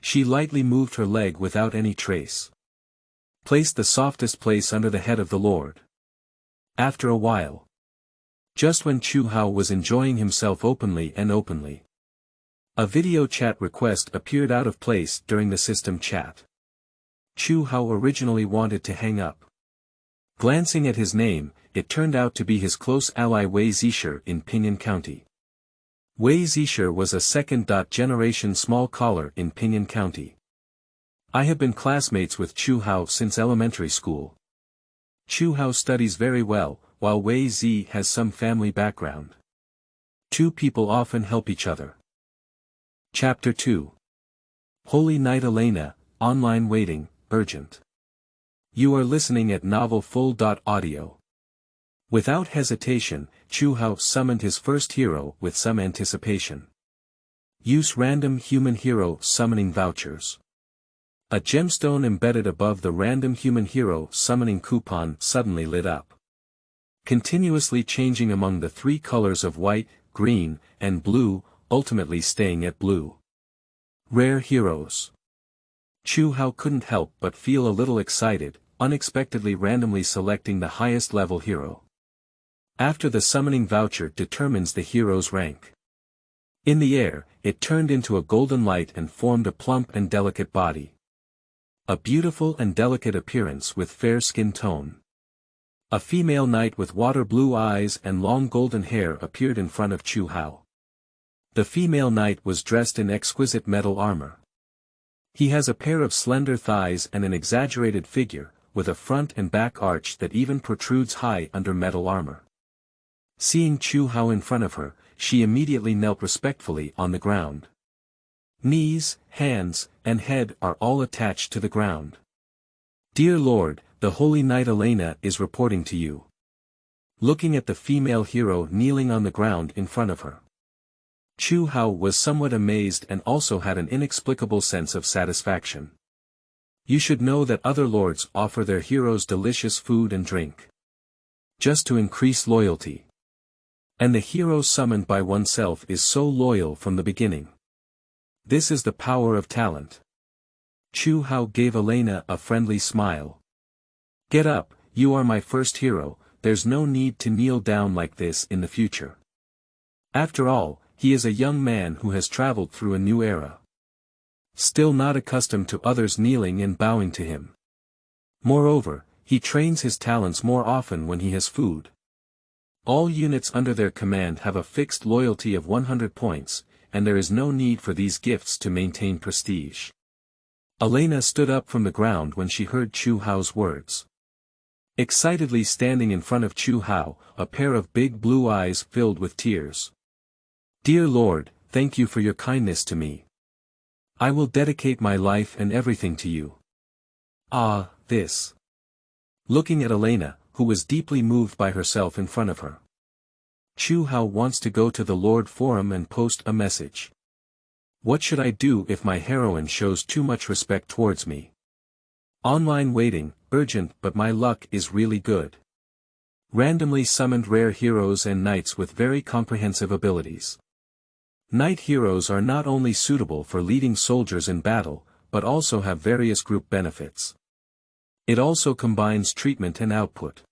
She lightly moved her leg without any trace. Placed the softest place under the head of the Lord. After a while. Just when Chu Hao was enjoying himself openly, a video chat request appeared out of place during the system chat. Chu Hao originally wanted to hang up. Glancing at his name, it turned out to be his close ally Wei Zisher in Pinyin County. Wei Zisher was a second-generation small collar in Pinyin County. I have been classmates with Chu Hao since elementary school. Chu Hao studies very well, while Wei Zi has some family background. Two people often help each other. Chapter 2. Holy Knight Elena, Online Waiting, Urgent. You are listening at Novel Full.audio. Without hesitation, Chu Hao summoned his first hero with some anticipation. Use random human hero summoning vouchers. A gemstone embedded above the random human hero summoning coupon suddenly lit up. Continuously changing among the three colors of white, green, and blue, ultimately staying at blue. Rare heroes. Chu Hao couldn't help but feel a little excited, unexpectedly randomly selecting the highest level hero. After the summoning voucher determines the hero's rank. In the air, it turned into a golden light and formed a plump and delicate body. A beautiful and delicate appearance with fair skin tone. A female knight with water blue eyes and long golden hair appeared in front of Chu Hao. The female knight was dressed in exquisite metal armor. He has a pair of slender thighs and an exaggerated figure, with a front and back arch that even protrudes high under metal armor. Seeing Chu Hao in front of her, she immediately knelt respectfully on the ground. Knees, hands, and head are all attached to the ground. Dear Lord, the Holy Knight Elena is reporting to you. Looking at the female hero kneeling on the ground in front of her. Chu Hao was somewhat amazed and also had an inexplicable sense of satisfaction. You should know that other lords offer their heroes delicious food and drink. Just to increase loyalty. And the hero summoned by oneself is so loyal from the beginning. This is the power of talent. Chu Hao gave Elena a friendly smile. Get up, you are my first hero, there's no need to kneel down like this in the future. After all, he is a young man who has traveled through a new era. Still not accustomed to others kneeling and bowing to him. Moreover, he trains his talents more often when he has food. All units under their command have a fixed loyalty of 100 points, and there is no need for these gifts to maintain prestige. Elena stood up from the ground when she heard Chu Hao's words. Excitedly standing in front of Chu Hao, a pair of big blue eyes filled with tears. Dear Lord, thank you for your kindness to me. I will dedicate my life and everything to you. Ah, this. Looking at Elena, who was deeply moved by herself in front of her. Chu Hao wants to go to the Lord Forum and post a message. What should I do if my heroine shows too much respect towards me? Online waiting, urgent, but my luck is really good. Randomly summoned rare heroes and knights with very comprehensive abilities. Knight heroes are not only suitable for leading soldiers in battle, but also have various group benefits. It also combines treatment and output.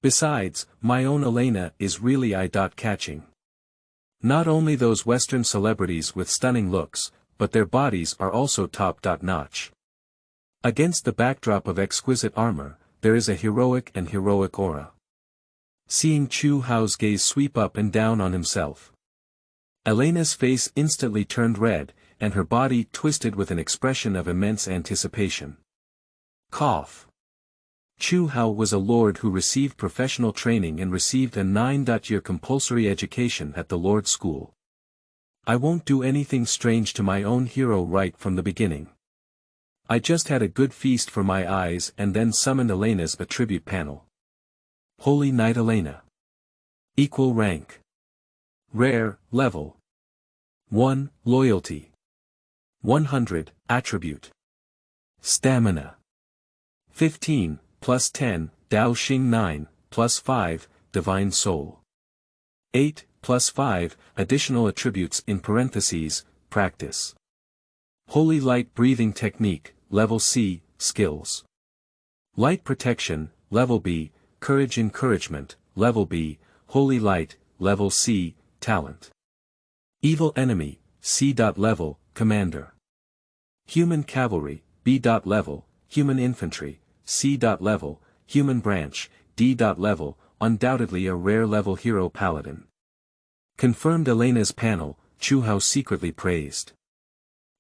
Besides, my own Elena is really eye-catching. Not only those Western celebrities with stunning looks, but their bodies are also top-notch. Against the backdrop of exquisite armor, there is a heroic aura. Seeing Chu Hao's gaze sweep up and down on himself. Elena's face instantly turned red, and her body twisted with an expression of immense anticipation. Cough. Chu Hao was a lord who received professional training and received a 9-year compulsory education at the Lord School. I won't do anything strange to my own hero right from the beginning. I just had a good feast for my eyes and then summoned Elena's attribute panel. Holy Knight Elena. Equal rank. Rare, level 1, loyalty. 100, attribute. Stamina. 15, plus 10, Dao Xing 9, plus 5, Divine Soul. 8, plus 5, additional attributes in parentheses, practice. Holy Light Breathing Technique, Level C, skills. Light Protection, Level B, Courage Encouragement, Level B, Holy Light, Level C, Talent. Evil Enemy, C. Level, Commander. Human Cavalry, B. Level, Human Infantry, C. Level, Human Branch, D. Level, undoubtedly a rare level hero paladin. Confirmed Elena's panel, Chu Hao secretly praised.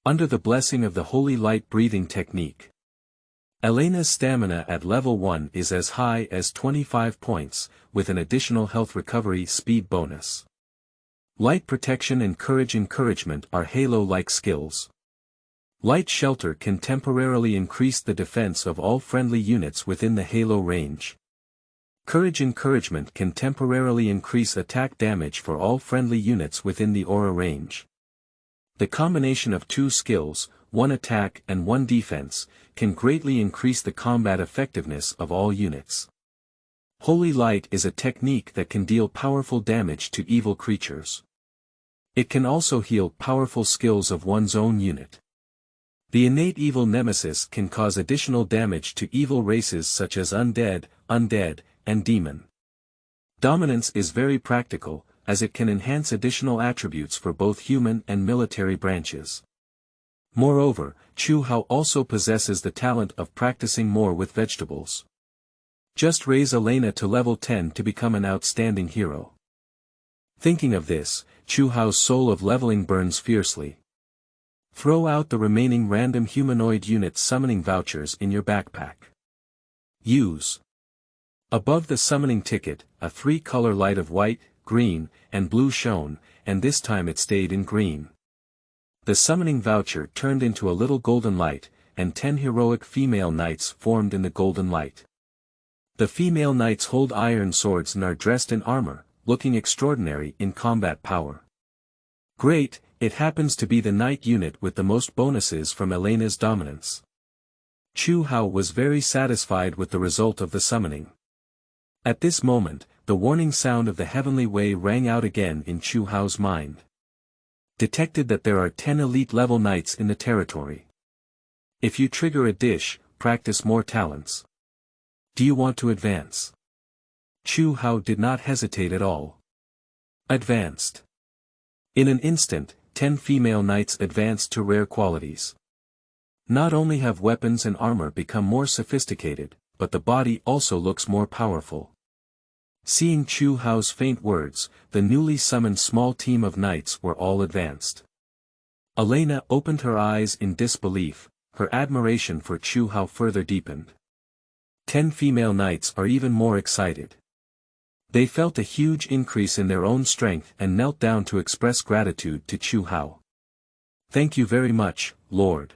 Under the blessing of the Holy Light Breathing Technique. Elena's stamina at level 1 is as high as 25 points, with an additional health recovery speed bonus. Light Protection and Courage Encouragement are Halo-like skills. Light Shelter can temporarily increase the defense of all friendly units within the Halo range. Courage Encouragement can temporarily increase attack damage for all friendly units within the aura range. The combination of two skills, one attack and one defense, can greatly increase the combat effectiveness of all units. Holy Light is a technique that can deal powerful damage to evil creatures. It can also heal powerful skills of one's own unit. The innate evil nemesis can cause additional damage to evil races such as undead, and demon. Dominance is very practical, as it can enhance additional attributes for both human and military branches. Moreover, Chu Hao also possesses the talent of practicing more with vegetables. Just raise Elena to level 10 to become an outstanding hero. Thinking of this, Chu Hao's soul of leveling burns fiercely. Throw out the remaining random humanoid unit summoning vouchers in your backpack. Use. Above the summoning ticket, a 3-color light of white, green, and blue shone, and this time it stayed in green. The summoning voucher turned into a little golden light, and 10 heroic female knights formed in the golden light. The female knights hold iron swords and are dressed in armor, looking extraordinary in combat power. Great, it happens to be the knight unit with the most bonuses from Elena's dominance. Chu Hao was very satisfied with the result of the summoning. At this moment, the warning sound of the heavenly way rang out again in Chu Hao's mind. Detected that there are 10 elite level knights in the territory. If you trigger a dish, practice more talents. Do you want to advance? Chu Hao did not hesitate at all. Advanced. In an instant, 10 female knights advanced to rare qualities. Not only have weapons and armor become more sophisticated, but the body also looks more powerful. Seeing Chu Hao's faint words, the newly summoned small team of knights were all advanced. Elena opened her eyes in disbelief, her admiration for Chu Hao further deepened. 10 female knights are even more excited. They felt a huge increase in their own strength and knelt down to express gratitude to Chu Hao. Thank you very much, Lord.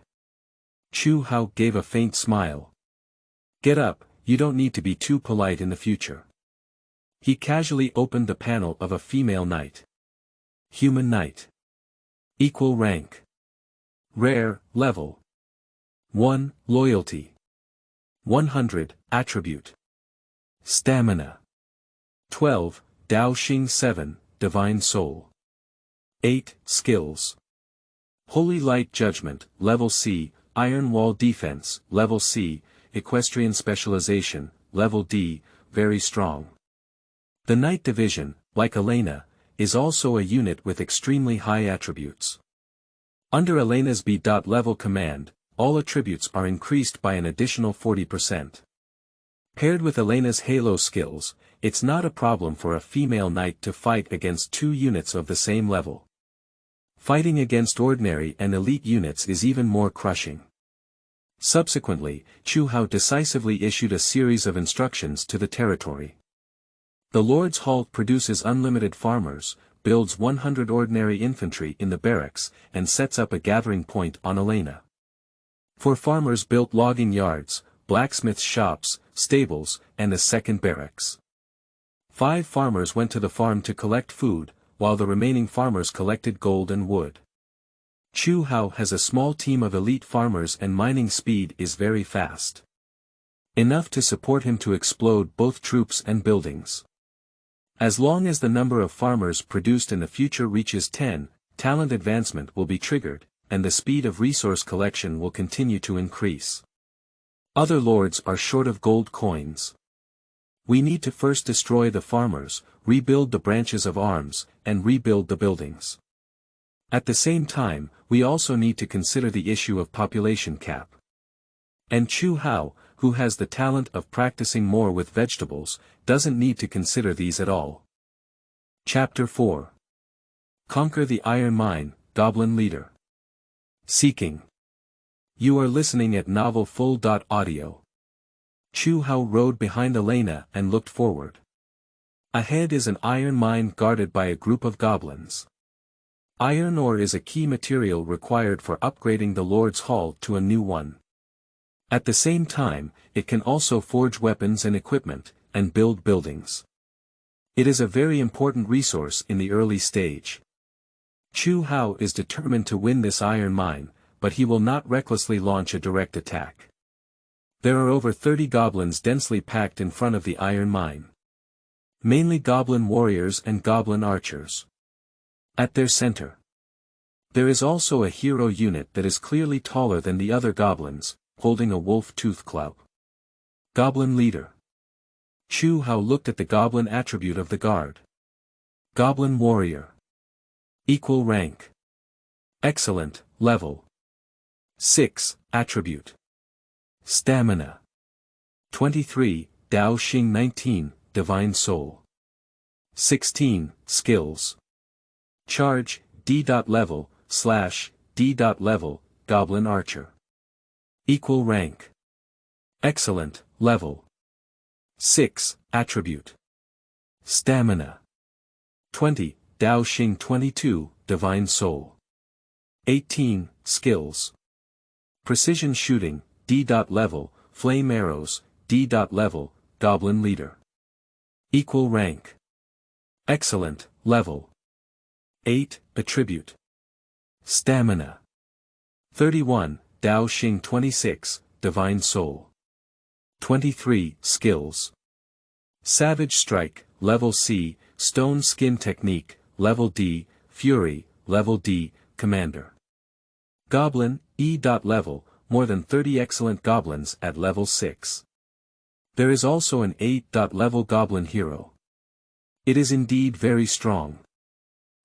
Chu Hao gave a faint smile. Get up, you don't need to be too polite in the future. He casually opened the panel of a female knight. Human knight. Equal rank. Rare, level 1, loyalty. 100, attribute. Stamina. 12, Dao Xing 7, divine soul. 8, skills. Holy Light Judgment, level C, Iron Wall Defense, level C, Equestrian Specialization, level D, very strong. The Knight Division, like Elena, is also a unit with extremely high attributes. Under Elena's B.level command, all attributes are increased by an additional 40%. Paired with Elena's Halo skills, it's not a problem for a female knight to fight against 2 units of the same level. Fighting against ordinary and elite units is even more crushing. Subsequently, Chu Hao decisively issued a series of instructions to the territory. The Lord's Halt produces unlimited farmers, builds 100 ordinary infantry in the barracks, and sets up a gathering point on Elena. For farmers built logging yards, blacksmiths' shops, stables, and a second barracks. 5 farmers went to the farm to collect food, while the remaining farmers collected gold and wood. Chu Hao has a small team of elite farmers and mining speed is very fast. Enough to support him to explode both troops and buildings. As long as the number of farmers produced in the future reaches 10, talent advancement will be triggered, and the speed of resource collection will continue to increase. Other lords are short of gold coins. We need to first destroy the farmers, rebuild the branches of arms, and rebuild the buildings. At the same time, we also need to consider the issue of population cap. And Chu Hao, who has the talent of practicing more with vegetables, doesn't need to consider these at all. Chapter 4. Conquer the Iron Mine, Goblin Leader. Seeking. You are listening at Novel Full.audio. Chu Hao rode behind Elena and looked forward. Ahead is an iron mine guarded by a group of goblins. Iron ore is a key material required for upgrading the Lord's Hall to a new one. At the same time, it can also forge weapons and equipment, and build buildings. It is a very important resource in the early stage. Chu Hao is determined to win this iron mine, but he will not recklessly launch a direct attack. There are over 30 goblins densely packed in front of the iron mine. Mainly goblin warriors and goblin archers. At their center, there is also a hero unit that is clearly taller than the other goblins, holding a wolf tooth club. Goblin leader. Chu Hao looked at the goblin attribute of the guard. Goblin warrior. Equal rank. Excellent, level 6, attribute. Stamina 23, Dao Xing 19, Divine Soul 16, skills. Charge, D.level, / D.level, Goblin Archer. Equal rank. Excellent, level 6, attribute. Stamina 20, Dao Xing 22, Divine Soul 18, skills. Precision shooting, D.level, flame arrows, D.level, Goblin Leader. Equal rank. Excellent, level 8, attribute. Stamina 31, Dao Xing 26, Divine Soul 23, skills. Savage Strike, level C, Stone Skin Technique, level D, Fury, level D, Commander. Goblin, E.level, more than 30 excellent goblins at level 6. There is also an 8.level goblin hero. It is indeed very strong.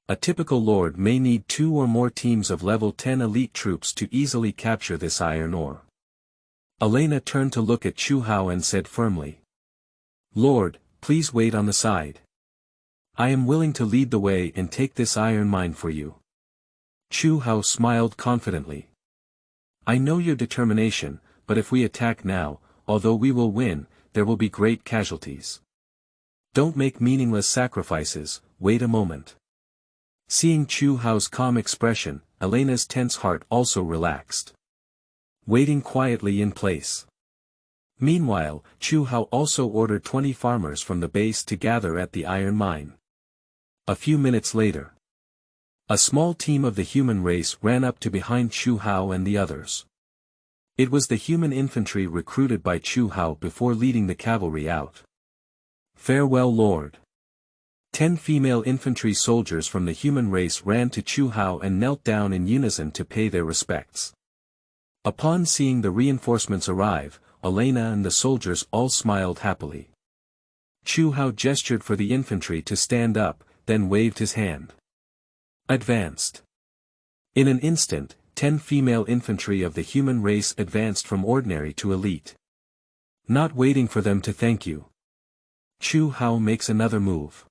A typical lord may need 2 or more teams of level 10 elite troops to easily capture this iron ore. Elena turned to look at Chu Hao and said firmly. Lord, please wait on the side. I am willing to lead the way and take this iron mine for you. Chu Hao smiled confidently. I know your determination, but if we attack now, although we will win, there will be great casualties. Don't make meaningless sacrifices, wait a moment. Seeing Chu Hao's calm expression, Elena's tense heart also relaxed. Waiting quietly in place. Meanwhile, Chu Hao also ordered 20 farmers from the base to gather at the iron mine. A few minutes later, a small team of the human race ran up to behind Chu Hao and the others. It was the human infantry recruited by Chu Hao before leading the cavalry out. Farewell, Lord. 10 female infantry soldiers from the human race ran to Chu Hao and knelt down in unison to pay their respects. Upon seeing the reinforcements arrive, Elena and the soldiers all smiled happily. Chu Hao gestured for the infantry to stand up, then waved his hand. Advanced. In an instant, 10 female infantry of the human race advanced from ordinary to elite. Not waiting for them to thank you. Chu Hao makes another move.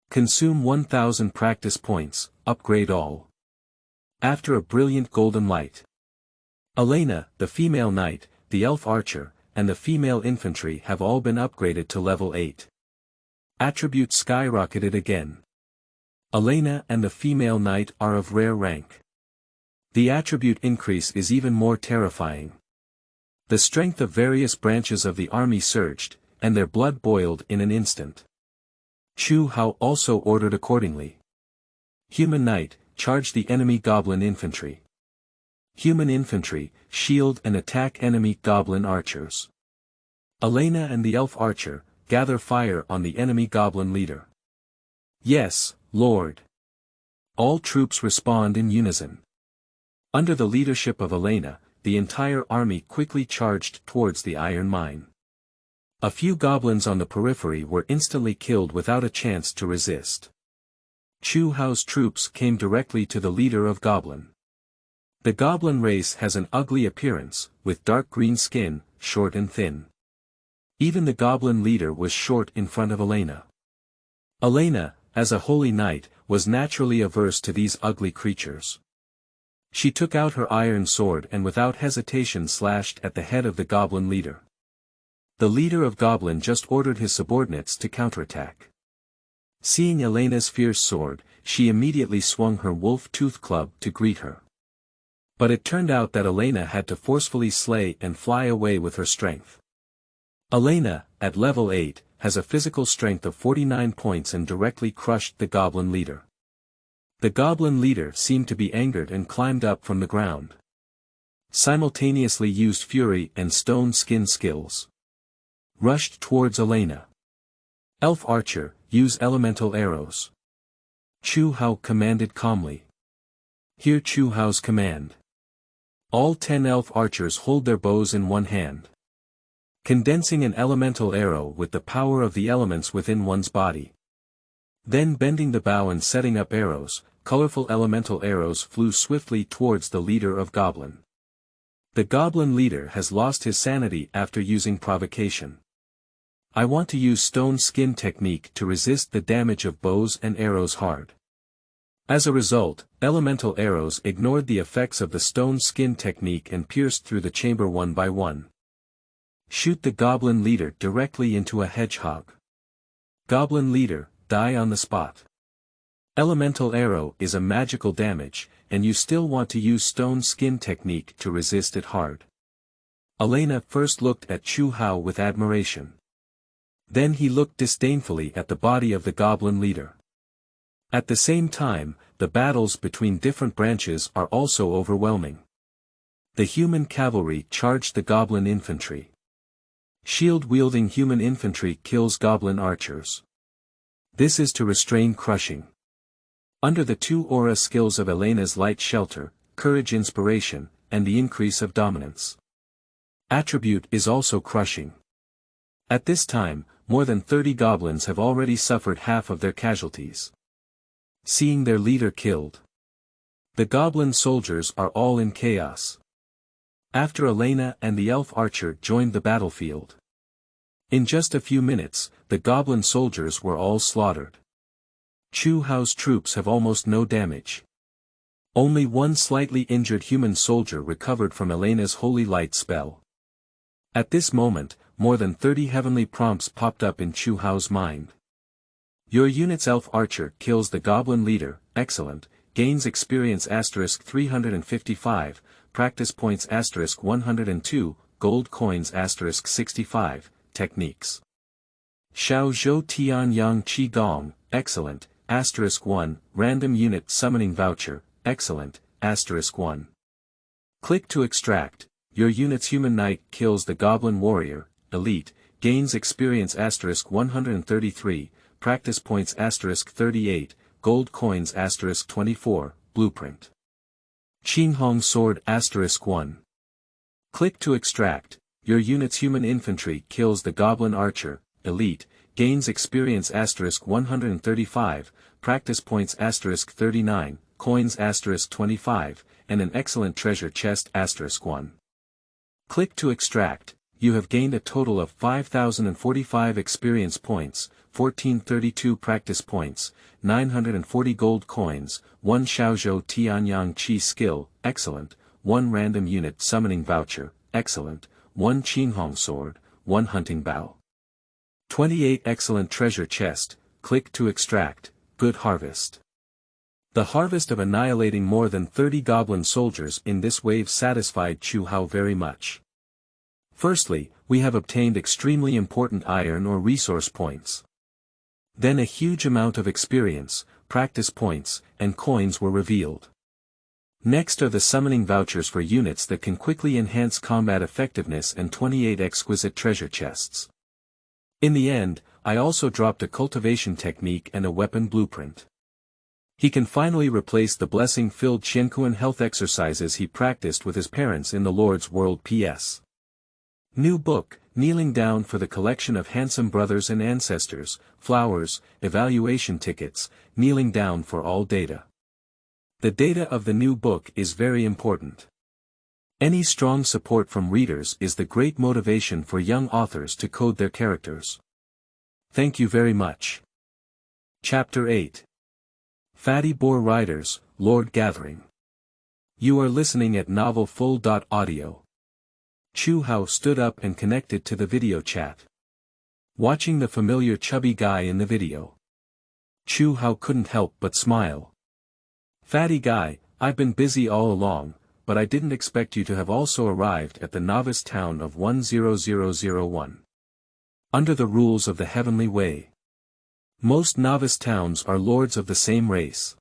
Consume 1000 practice points, upgrade all. After a brilliant golden light. Elena, the female knight, the elf archer, and the female infantry have all been upgraded to level 8. Attribute skyrocketed again. Elena and the female knight are of rare rank. The attribute increase is even more terrifying. The strength of various branches of the army surged, and their blood boiled in an instant. Chu Hao also ordered accordingly. Human knight, charge the enemy goblin infantry. Human infantry, shield and attack enemy goblin archers. Elena and the elf archer, gather fire on the enemy goblin leader. Yes, Lord. All troops respond in unison. Under the leadership of Elena, the entire army quickly charged towards the iron mine. A few goblins on the periphery were instantly killed without a chance to resist. Chu Hao's troops came directly to the leader of Goblin. The goblin race has an ugly appearance, with dark green skin, short and thin. Even the goblin leader was short in front of Elena. Elena, as a holy knight, was naturally averse to these ugly creatures. She took out her iron sword and without hesitation slashed at the head of the goblin leader. The leader of Goblin just ordered his subordinates to counterattack. Seeing Elena's fierce sword, she immediately swung her wolf-tooth club to greet her. But it turned out that Elena had to forcefully slay and fly away with her strength. Elena, at level 8, has a physical strength of 49 points and directly crushed the goblin leader. The goblin leader seemed to be angered and climbed up from the ground. Simultaneously used fury and stone skin skills. Rushed towards Elena. Elf archer, use elemental arrows. Chu Hao commanded calmly. Hear Chu Hao's command. All 10 elf archers hold their bows in one hand. Condensing an elemental arrow with the power of the elements within one's body. Then bending the bow and setting up arrows, colorful elemental arrows flew swiftly towards the leader of Goblin. The goblin leader has lost his sanity after using provocation. I want to use stone skin technique to resist the damage of bows and arrows hard. As a result, elemental arrows ignored the effects of the stone skin technique and pierced through the chamber one by one. Shoot the goblin leader directly into a hedgehog. Goblin leader, die on the spot. Elemental arrow is a magical damage, and you still want to use stone skin technique to resist it hard. Elena first looked at Chu Hao with admiration. Then he looked disdainfully at the body of the goblin leader. At the same time, the battles between different branches are also overwhelming. The human cavalry charged the goblin infantry. Shield-wielding human infantry kills goblin archers. This is to restrain crushing. Under the 2 aura skills of Elena's light shelter, courage inspiration, and the increase of dominance. Attribute is also crushing. At this time, more than 30 goblins have already suffered half of their casualties. Seeing their leader killed. The goblin soldiers are all in chaos. After Elena and the elf archer joined the battlefield. In just a few minutes, the goblin soldiers were all slaughtered. Chu Hao's troops have almost no damage. Only one slightly injured human soldier recovered from Elena's holy light spell. At this moment, more than 30 heavenly prompts popped up in Chu Hao's mind. Your unit's elf archer kills the goblin leader, excellent, gains experience * 355, practice points * 102, gold coins * 65, techniques. Xiao Zhou Tian Yang Qi Gong, excellent, *1, random unit summoning voucher, excellent, *1. Click to extract. Your unit's human knight kills the goblin warrior, elite, gains experience * 133, practice points * 38, gold coins * 24, blueprint. Qinghong sword * 1. Click to extract. Your unit's human infantry kills the goblin archer, elite, gains experience * 135, practice points * 39, coins * 25, and an excellent treasure chest * 1. Click to extract. You have gained a total of 5,045 experience points, 1,432 practice points, 940 gold coins, 1 Xiaozhou Tianyang Qi skill, excellent, 1 random unit summoning voucher, excellent, 1 Qinghong sword, 1 hunting bow. 28 excellent treasure chest, click to extract, good harvest. The harvest of annihilating more than 30 goblin soldiers in this wave satisfied Chu Hao very much. Firstly, we have obtained extremely important iron or resource points. Then a huge amount of experience, practice points, and coins were revealed. Next are the summoning vouchers for units that can quickly enhance combat effectiveness and 28 exquisite treasure chests. In the end, I also dropped a cultivation technique and a weapon blueprint. He can finally replace the blessing-filled Qiankuan health exercises he practiced with his parents in the Lord's World PS. New book, kneeling down for the collection of handsome brothers and ancestors, flowers, evaluation tickets, kneeling down for all data. The data of the new book is very important. Any strong support from readers is the great motivation for young authors to code their characters. Thank you very much. Chapter 8. Fatty Boar Riders, Lord Gathering. You are listening at novel full.audio. Chu Hao stood up and connected to the video chat. Watching the familiar chubby guy in the video, Chu Hao couldn't help but smile. Fatty guy, I've been busy all along, but I didn't expect you to have also arrived at the novice town of 10001. Under the rules of the heavenly way, most novice towns are lords of the same race.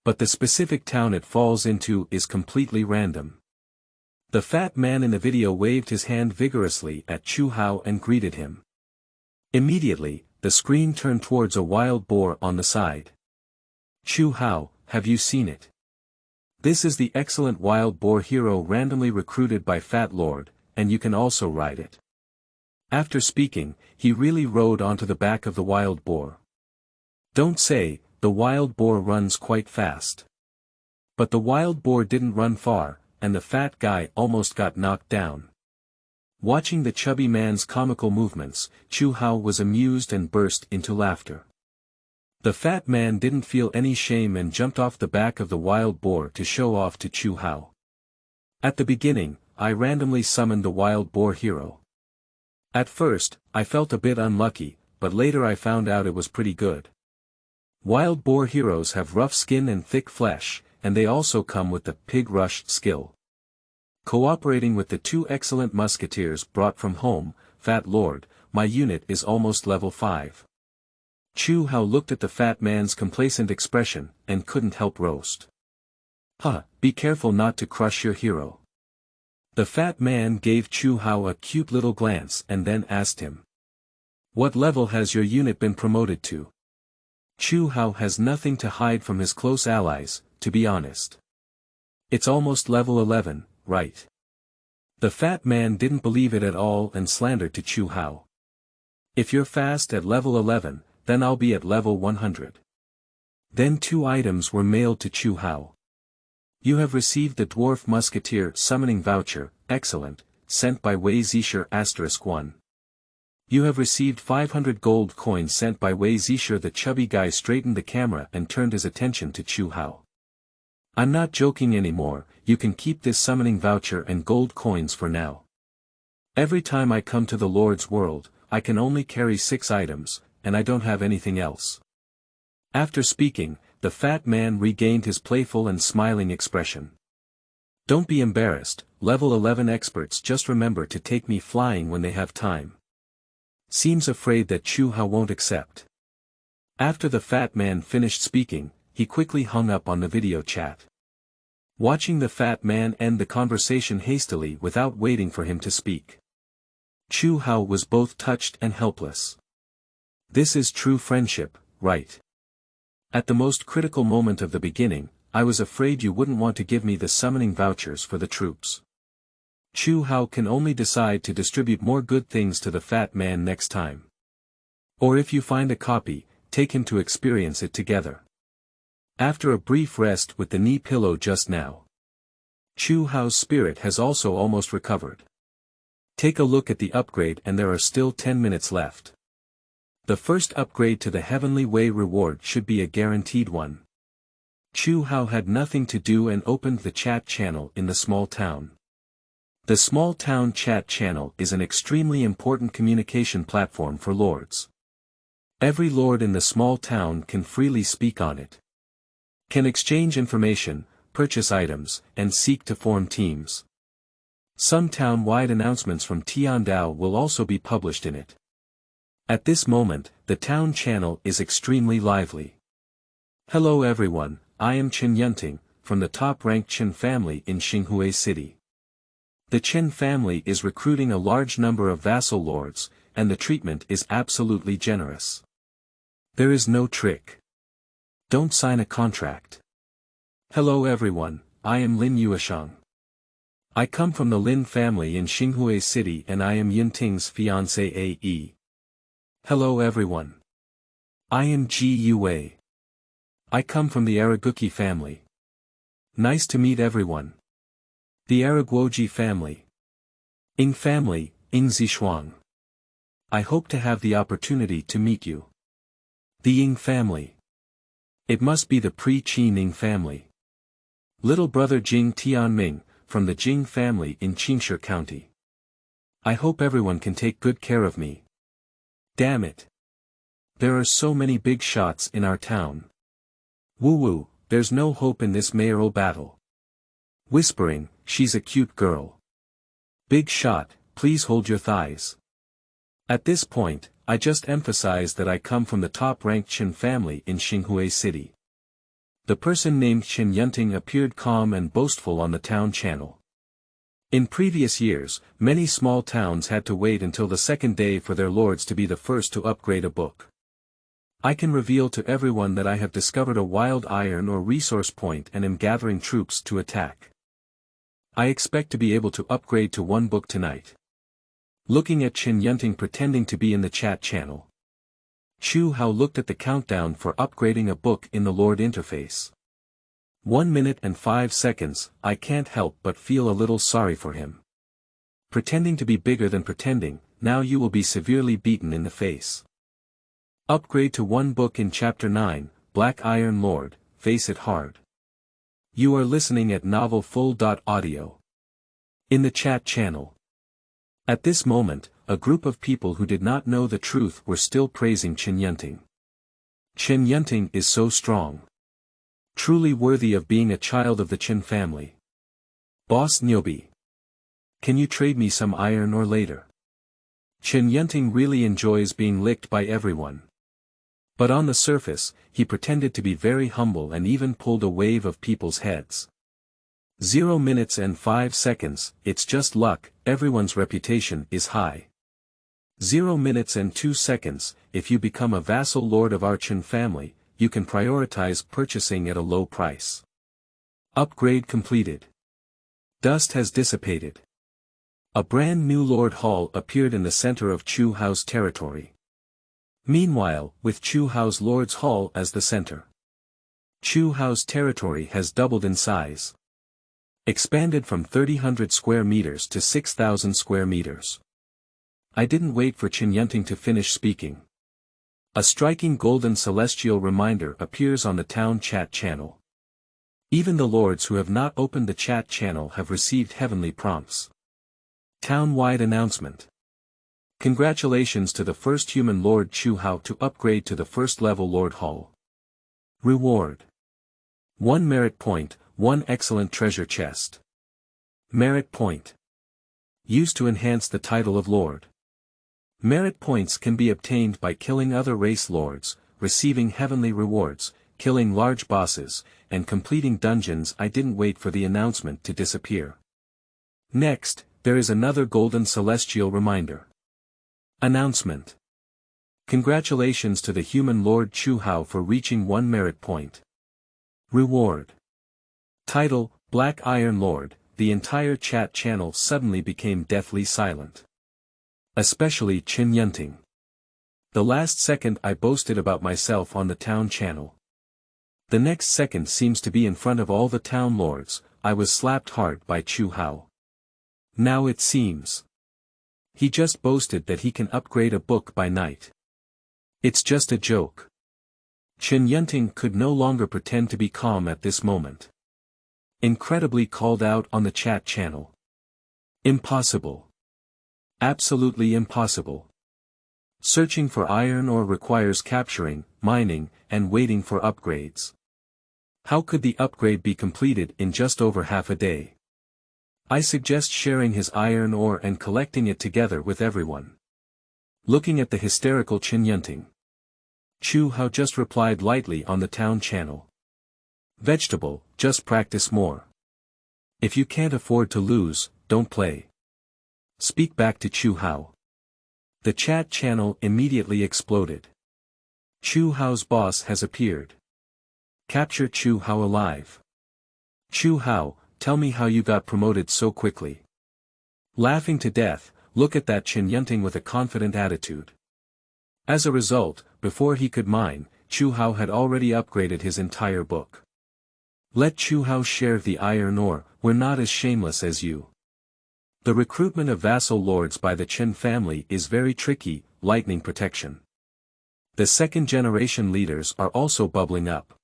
But the specific town it falls into is completely random. The fat man in the video waved his hand vigorously at Chu Hao and greeted him. Immediately, the screen turned towards a wild boar on the side. Chu Hao, have you seen it? This is the excellent wild boar hero randomly recruited by Fat Lord, and you can also ride it. After speaking, he really rode onto the back of the wild boar. Don't say, the wild boar runs quite fast. But the wild boar didn't run far, and the fat guy almost got knocked down. Watching the chubby man's comical movements, Chu Hao was amused and burst into laughter. The fat man didn't feel any shame and jumped off the back of the wild boar to show off to Chu Hao. At the beginning, I randomly summoned the wild boar hero. At first, I felt a bit unlucky, but later I found out it was pretty good. Wild boar heroes have rough skin and thick flesh, and they also come with the pig rush skill. Cooperating with the two excellent musketeers brought from home, Fat Lord, my unit is almost level 5. Chu Hao looked at the fat man's complacent expression, and couldn't help roast. Be careful not to crush your hero. The fat man gave Chu Hao a cute little glance and then asked him. What level has your unit been promoted to? Chu Hao has nothing to hide from his close allies, to be honest. It's almost level 11, right? The fat man didn't believe it at all and slandered to Chu Hao. If you're fast at level 11, then I'll be at level 100. Then 2 items were mailed to Chu Hao. You have received the Dwarf Musketeer Summoning Voucher, excellent, sent by Wei Zisher *1. You have received 500 gold coins sent by Wei Zisher. The chubby guy straightened the camera and turned his attention to Chu Hao. I'm not joking anymore, you can keep this summoning voucher and gold coins for now. Every time I come to the Lord's world, I can only carry 6 items, and I don't have anything else. After speaking, the fat man regained his playful and smiling expression. Don't be embarrassed, level 11 experts just remember to take me flying when they have time. Seems afraid that Chu Hao won't accept. After the fat man finished speaking, he quickly hung up on the video chat. Watching the fat man end the conversation hastily without waiting for him to speak, Chu Hao was both touched and helpless. This is true friendship, right? At the most critical moment of the beginning, I was afraid you wouldn't want to give me the summoning vouchers for the troops. Chu Hao can only decide to distribute more good things to the fat man next time. Or if you find a copy, take him to experience it together. After a brief rest with the knee pillow just now, Chu Hao's spirit has also almost recovered. Take a look at the upgrade and there are still 10 minutes left. The first upgrade to the Heavenly Way reward should be a guaranteed one. Chu Hao had nothing to do and opened the chat channel in the small town. The small town chat channel is an extremely important communication platform for lords. Every lord in the small town can freely speak on it. Can exchange information, purchase items, and seek to form teams. Some town-wide announcements from Tiandao will also be published in it. At this moment, the town channel is extremely lively. Hello everyone, I am Chen Yunting, from the top-ranked Chen family in Xinhui City. The Chen family is recruiting a large number of vassal lords, and the treatment is absolutely generous. There is no trick. Don't sign a contract. Hello everyone, I am Lin Yueshang. I come from the Lin family in Xinhui City and I am Yunting's fiancé AE. Hello everyone. I am Ji Yue. I come from the Araguki family. Nice to meet everyone. The Araguoji family. Ing family, Ing Zishuang. I hope to have the opportunity to meet you. The Ying family. It must be the Pri-Chi Ning family. Little brother Jing Tianming, from the Jing family in Qingshi County. I hope everyone can take good care of me. Damn it. There are so many big shots in our town. Woo-woo, there's no hope in this mayoral battle. Whispering, she's a cute girl. Big shot, please hold your thighs. At this point, I just emphasize that I come from the top-ranked Qin family in Xinhui City. The person named Qin Yunting appeared calm and boastful on the town channel. In previous years, many small towns had to wait until the second day for their lords to be the first to upgrade a book. I can reveal to everyone that I have discovered a wild iron or resource point and am gathering troops to attack. I expect to be able to upgrade to 1 book tonight. Looking at Qin Yunting pretending to be in the chat channel. Chu Hao looked at the countdown for upgrading a book in the Lord interface. 1 minute and 5 seconds, I can't help but feel a little sorry for him. Pretending to be bigger than pretending, now you will be severely beaten in the face. Upgrade to 1 book in Chapter 9, Black Iron Lord, Face It Hard. You are listening at novelfull.audio. In the chat channel. At this moment, a group of people who did not know the truth were still praising Qin Yunting. Qin Yunting is so strong. Truly worthy of being a child of the Qin family. Boss Nyobi. Can you trade me some iron ore later? Qin Yunting really enjoys being licked by everyone. But on the surface, he pretended to be very humble and even pulled a wave of people's heads. 0 minutes and 5 seconds, it's just luck, everyone's reputation is high. 0 minutes and 2 seconds, if you become a vassal lord of our Qin family, you can prioritize purchasing at a low price. Upgrade completed. Dust has dissipated. A brand new Lord Hall appeared in the center of Chu Hao's territory. Meanwhile, with Chu Hao's Lord's Hall as the center, Chu Hao's territory has doubled in size. Expanded from 3,000 square meters to 6,000 square meters. I didn't wait for Qin Yunting to finish speaking. A striking golden celestial reminder appears on the town chat channel. Even the lords who have not opened the chat channel have received heavenly prompts. Town-wide announcement. Congratulations to the first human Lord Chu Hao to upgrade to the first level Lord Hall. Reward. 1 merit point, 1 excellent treasure chest. Merit point. Used to enhance the title of Lord. Merit points can be obtained by killing other race lords, receiving heavenly rewards, killing large bosses, and completing dungeons. I didn't wait for the announcement to disappear. Next, there is another golden celestial reminder. Announcement. Congratulations to the human Lord Chu Hao for reaching 1 merit point. Reward. Title, Black Iron Lord. The entire chat channel suddenly became deathly silent. Especially Qin Yunting. The last second I boasted about myself on the town channel. The next second seems to be in front of all the town lords, I was slapped hard by Chu Hao. Now it seems. He just boasted that he can upgrade a book by night. It's just a joke. Qin Yunting could no longer pretend to be calm at this moment. Incredibly called out on the chat channel. Impossible. Absolutely impossible. Searching for iron ore requires capturing, mining, and waiting for upgrades. How could the upgrade be completed in just over half a day? I suggest sharing his iron ore and collecting it together with everyone. Looking at the hysterical Qin Yunting. Chu Hao just replied lightly on the town channel. Vegetable, just practice more. If you can't afford to lose, don't play. Speak back to Chu Hao. The chat channel immediately exploded. Chu Hao's boss has appeared. Capture Chu Hao alive. Chu Hao, tell me how you got promoted so quickly. Laughing to death, look at that Qin Yunting with a confident attitude. As a result, before he could mine, Chu Hao had already upgraded his entire book. Let Chu Hao share the iron ore, we're not as shameless as you. The recruitment of vassal lords by the Qin family is very tricky, lightning protection. The second-generation leaders are also bubbling up.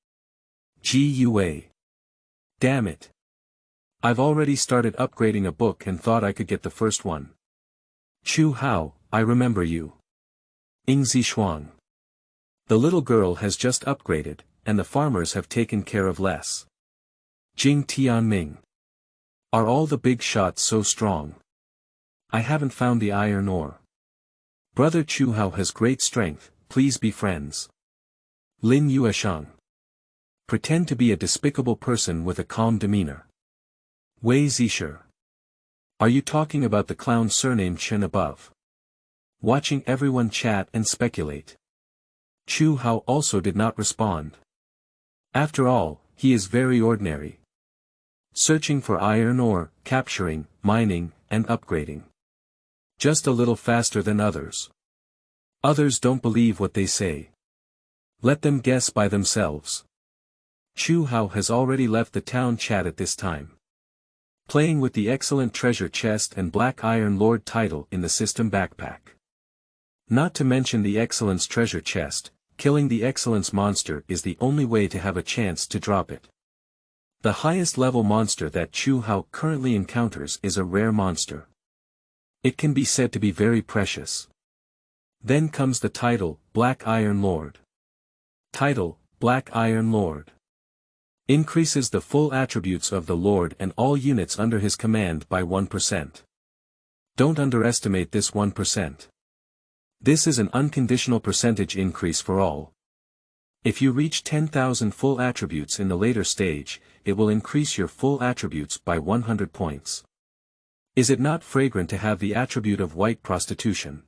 GUA. Damn it. I've already started upgrading a book and thought I could get the first one. Chu Hao, I remember you. Ingzi Shuang. The little girl has just upgraded, and the farmers have taken care of less. Jing Tianming. Are all the big shots so strong? I haven't found the iron ore. Brother Chu Hao has great strength, please be friends. Lin Yueshang. Pretend to be a despicable person with a calm demeanor. Wei Zisher. Are you talking about the clown surnamed Chen above? Watching everyone chat and speculate. Chu Hao also did not respond. After all, he is very ordinary. Searching for iron ore, capturing, mining, and upgrading. Just a little faster than others. Others don't believe what they say. Let them guess by themselves. Chu Hao has already left the town chat at this time. Playing with the excellent treasure chest and Black Iron Lord title in the system backpack. Not to mention the excellence treasure chest, killing the excellence monster is the only way to have a chance to drop it. The highest level monster that Chu Hao currently encounters is a rare monster. It can be said to be very precious. Then comes the title, Black Iron Lord. Title, Black Iron Lord. Increases the full attributes of the Lord and all units under his command by 1%. Don't underestimate this 1%. This is an unconditional percentage increase for all. If you reach 10,000 full attributes in the later stage, it will increase your full attributes by 100 points. Is it not fragrant to have the attribute of white prostitution?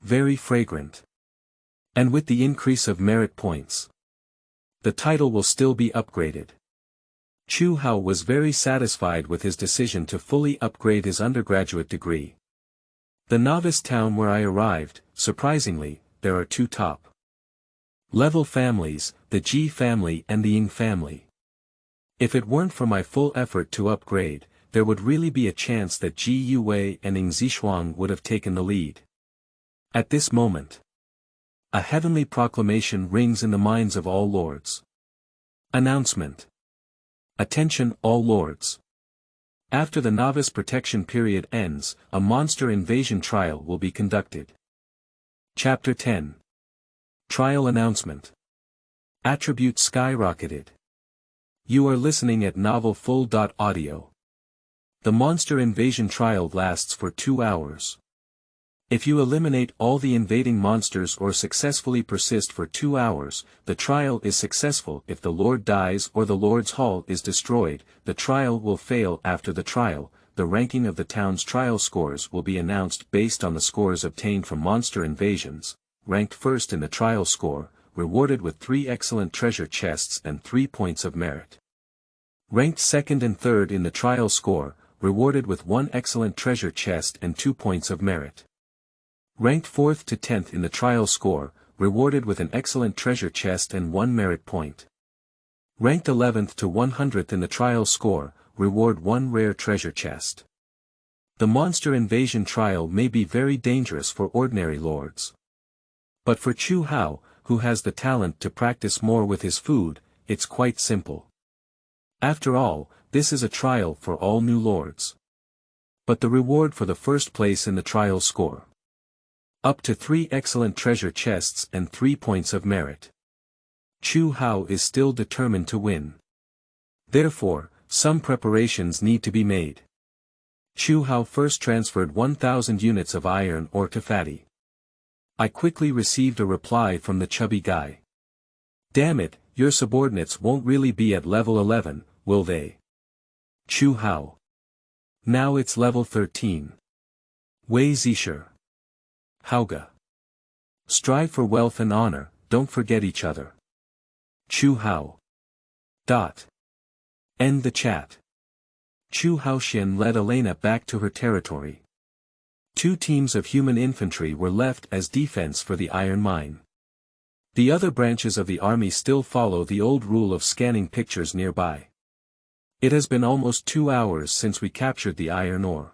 Very fragrant. And with the increase of merit points, the title will still be upgraded. Chu Hao was very satisfied with his decision to fully upgrade his undergraduate degree. The novice town where I arrived, surprisingly, there are two top level families, the Ji family and the Ying family. If it weren't for my full effort to upgrade, there would really be a chance that Ji Yue and Ing Zishuang would have taken the lead. At this moment, a heavenly proclamation rings in the minds of all lords. Announcement. Attention, all lords. After the novice protection period ends, a monster invasion trial will be conducted. Chapter 10. Trial Announcement. Attribute Skyrocketed. You are listening at novelfull.audio. The monster invasion trial lasts for 2 hours. If you eliminate all the invading monsters or successfully persist for 2 hours, the trial is successful. If the Lord dies or the Lord's Hall is destroyed, the trial will fail. After the trial, the ranking of the town's trial scores will be announced based on the scores obtained from monster invasions. Ranked first in the trial score, rewarded with 3 excellent treasure chests and 3 points of merit. Ranked second and third in the trial score, rewarded with 1 excellent treasure chest and 2 points of merit. Ranked 4th to 10th in the trial score, rewarded with an excellent treasure chest and 1 merit point. Ranked 11th to 100th in the trial score, reward 1 rare treasure chest. The monster invasion trial may be very dangerous for ordinary lords. But for Chu Hao, who has the talent to practice more with his food, it's quite simple. After all, this is a trial for all new lords. But the reward for the first place in the trial score. Up to 3 excellent treasure chests and 3 points of merit. Chu Hao is still determined to win. Therefore, some preparations need to be made. Chu Hao first transferred 1,000 units of iron ore to Fatty. I quickly received a reply from the chubby guy. Damn it, your subordinates won't really be at level 11, will they? Chu Hao. Now it's level 13. Wei Zisher. Hauga. Strive for wealth and honor, don't forget each other. Chu Hao. End the chat. Chu Haoxian led Elena back to her territory. 2 teams of human infantry were left as defense for the iron mine. The other branches of the army still follow the old rule of scanning pictures nearby. It has been almost 2 hours since we captured the iron ore.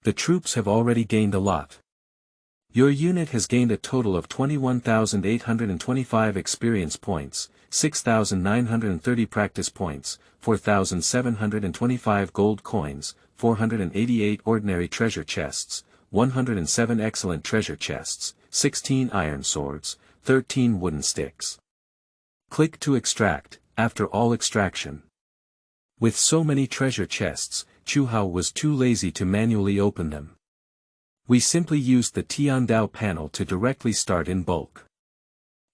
The troops have already gained a lot. Your unit has gained a total of 21,825 experience points, 6,930 practice points, 4,725 gold coins, 488 ordinary treasure chests, 107 excellent treasure chests, 16 iron swords, 13 wooden sticks. Click to extract, after all extraction. With so many treasure chests, Chu Hao was too lazy to manually open them. We simply used the Tiandao panel to directly start in bulk.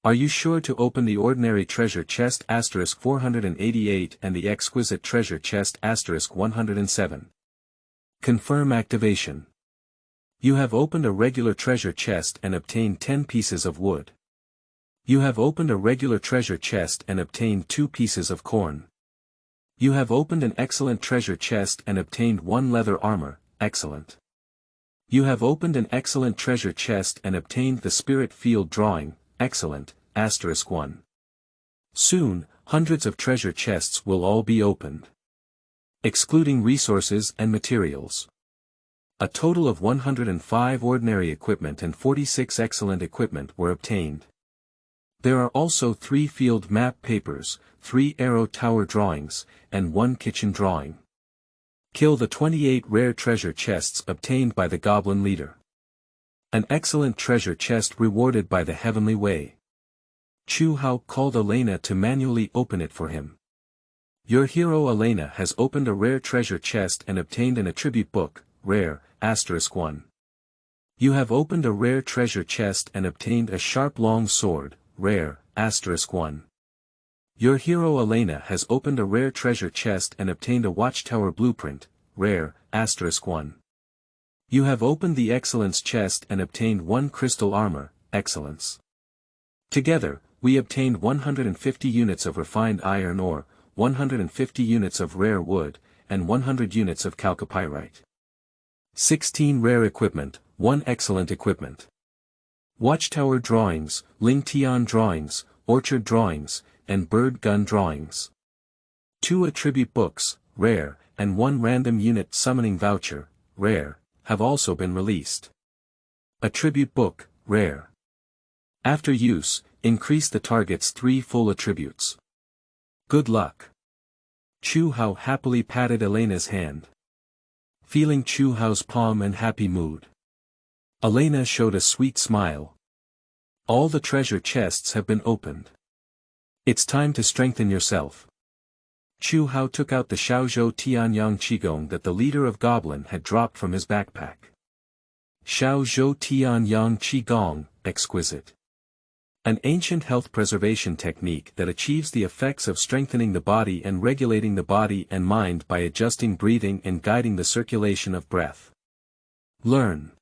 Are you sure to open the ordinary treasure chest *488 and the exquisite treasure chest *107? Confirm activation. You have opened a regular treasure chest and obtained 10 pieces of wood. You have opened a regular treasure chest and obtained 2 pieces of corn. You have opened an excellent treasure chest and obtained 1 leather armor, excellent. You have opened an excellent treasure chest and obtained the spirit field drawing, excellent, *1. Soon, hundreds of treasure chests will all be opened. Excluding resources and materials. A total of 105 ordinary equipment and 46 excellent equipment were obtained. There are also 3 field map papers, 3 arrow tower drawings, and 1 kitchen drawing. Kill the 28 rare treasure chests obtained by the Goblin leader. An excellent treasure chest rewarded by the Heavenly Way. Chu Hao called Elena to manually open it for him. Your hero Elena has opened a rare treasure chest and obtained an attribute book, rare, *1. You have opened a rare treasure chest and obtained a sharp long sword, rare, *1. Your hero Elena has opened a rare treasure chest and obtained a watchtower blueprint, rare, *1. You have opened the excellence chest and obtained 1 crystal armor, excellence. Together, we obtained 150 units of refined iron ore, 150 units of rare wood, and 100 units of chalcopyrite. 16 rare equipment, 1 excellent equipment. Watchtower drawings, Ling Tian drawings, orchard drawings, and bird gun drawings. 2 attribute books, rare, and 1 random unit summoning voucher, rare, have also been released. Attribute book, rare. After use, increase the target's 3 full attributes. Good luck. Chu Hao happily patted Elena's hand. Feeling Chu Hao's palm and happy mood, Elena showed a sweet smile. All the treasure chests have been opened. It's time to strengthen yourself. Chu Hao took out the Xiaozhou Tianyang Qigong that the leader of Goblin had dropped from his backpack. Xiaozhou Tianyang Qigong, exquisite. An ancient health preservation technique that achieves the effects of strengthening the body and regulating the body and mind by adjusting breathing and guiding the circulation of breath. Learn.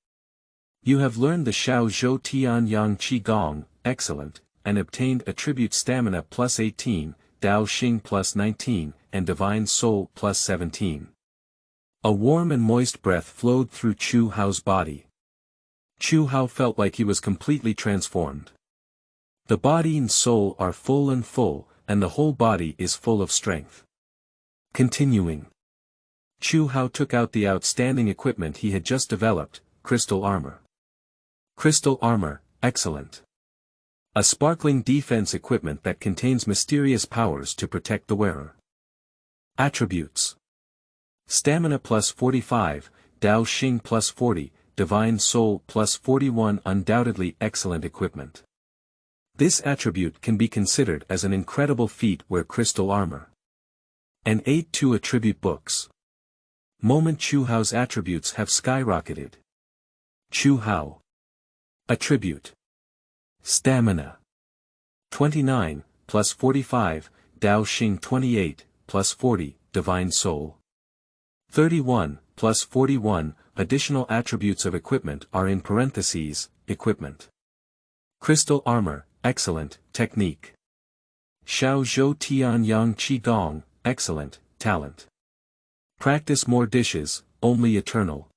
You have learned the Xiaozhou Tianyang Qigong, excellent, and obtained attribute stamina plus 18, Dao Xing plus 19, and divine soul plus 17. A warm and moist breath flowed through Chu Hao's body. Chu Hao felt like he was completely transformed. The body and soul are full, and the whole body is full of strength. Continuing. Chu Hao took out the outstanding equipment he had just developed, crystal armor. Crystal armor, excellent. A sparkling defense equipment that contains mysterious powers to protect the wearer. Attributes. Stamina plus 45, Dao Xing plus 40, Divine Soul plus 41. Undoubtedly excellent equipment. This attribute can be considered as an incredible feat. Wear crystal armor. And 2 attribute books. Moment Chu Hao's attributes have skyrocketed. Chu Hao. Attribute. Stamina. 29, plus 45, Dao Xing 28, plus 40, Divine Soul. 31, plus 41, additional attributes of equipment are in parentheses, equipment. Crystal armor, excellent, technique. Xiaozhou Tianyang Qigong, excellent, talent. Practice more dishes, only eternal.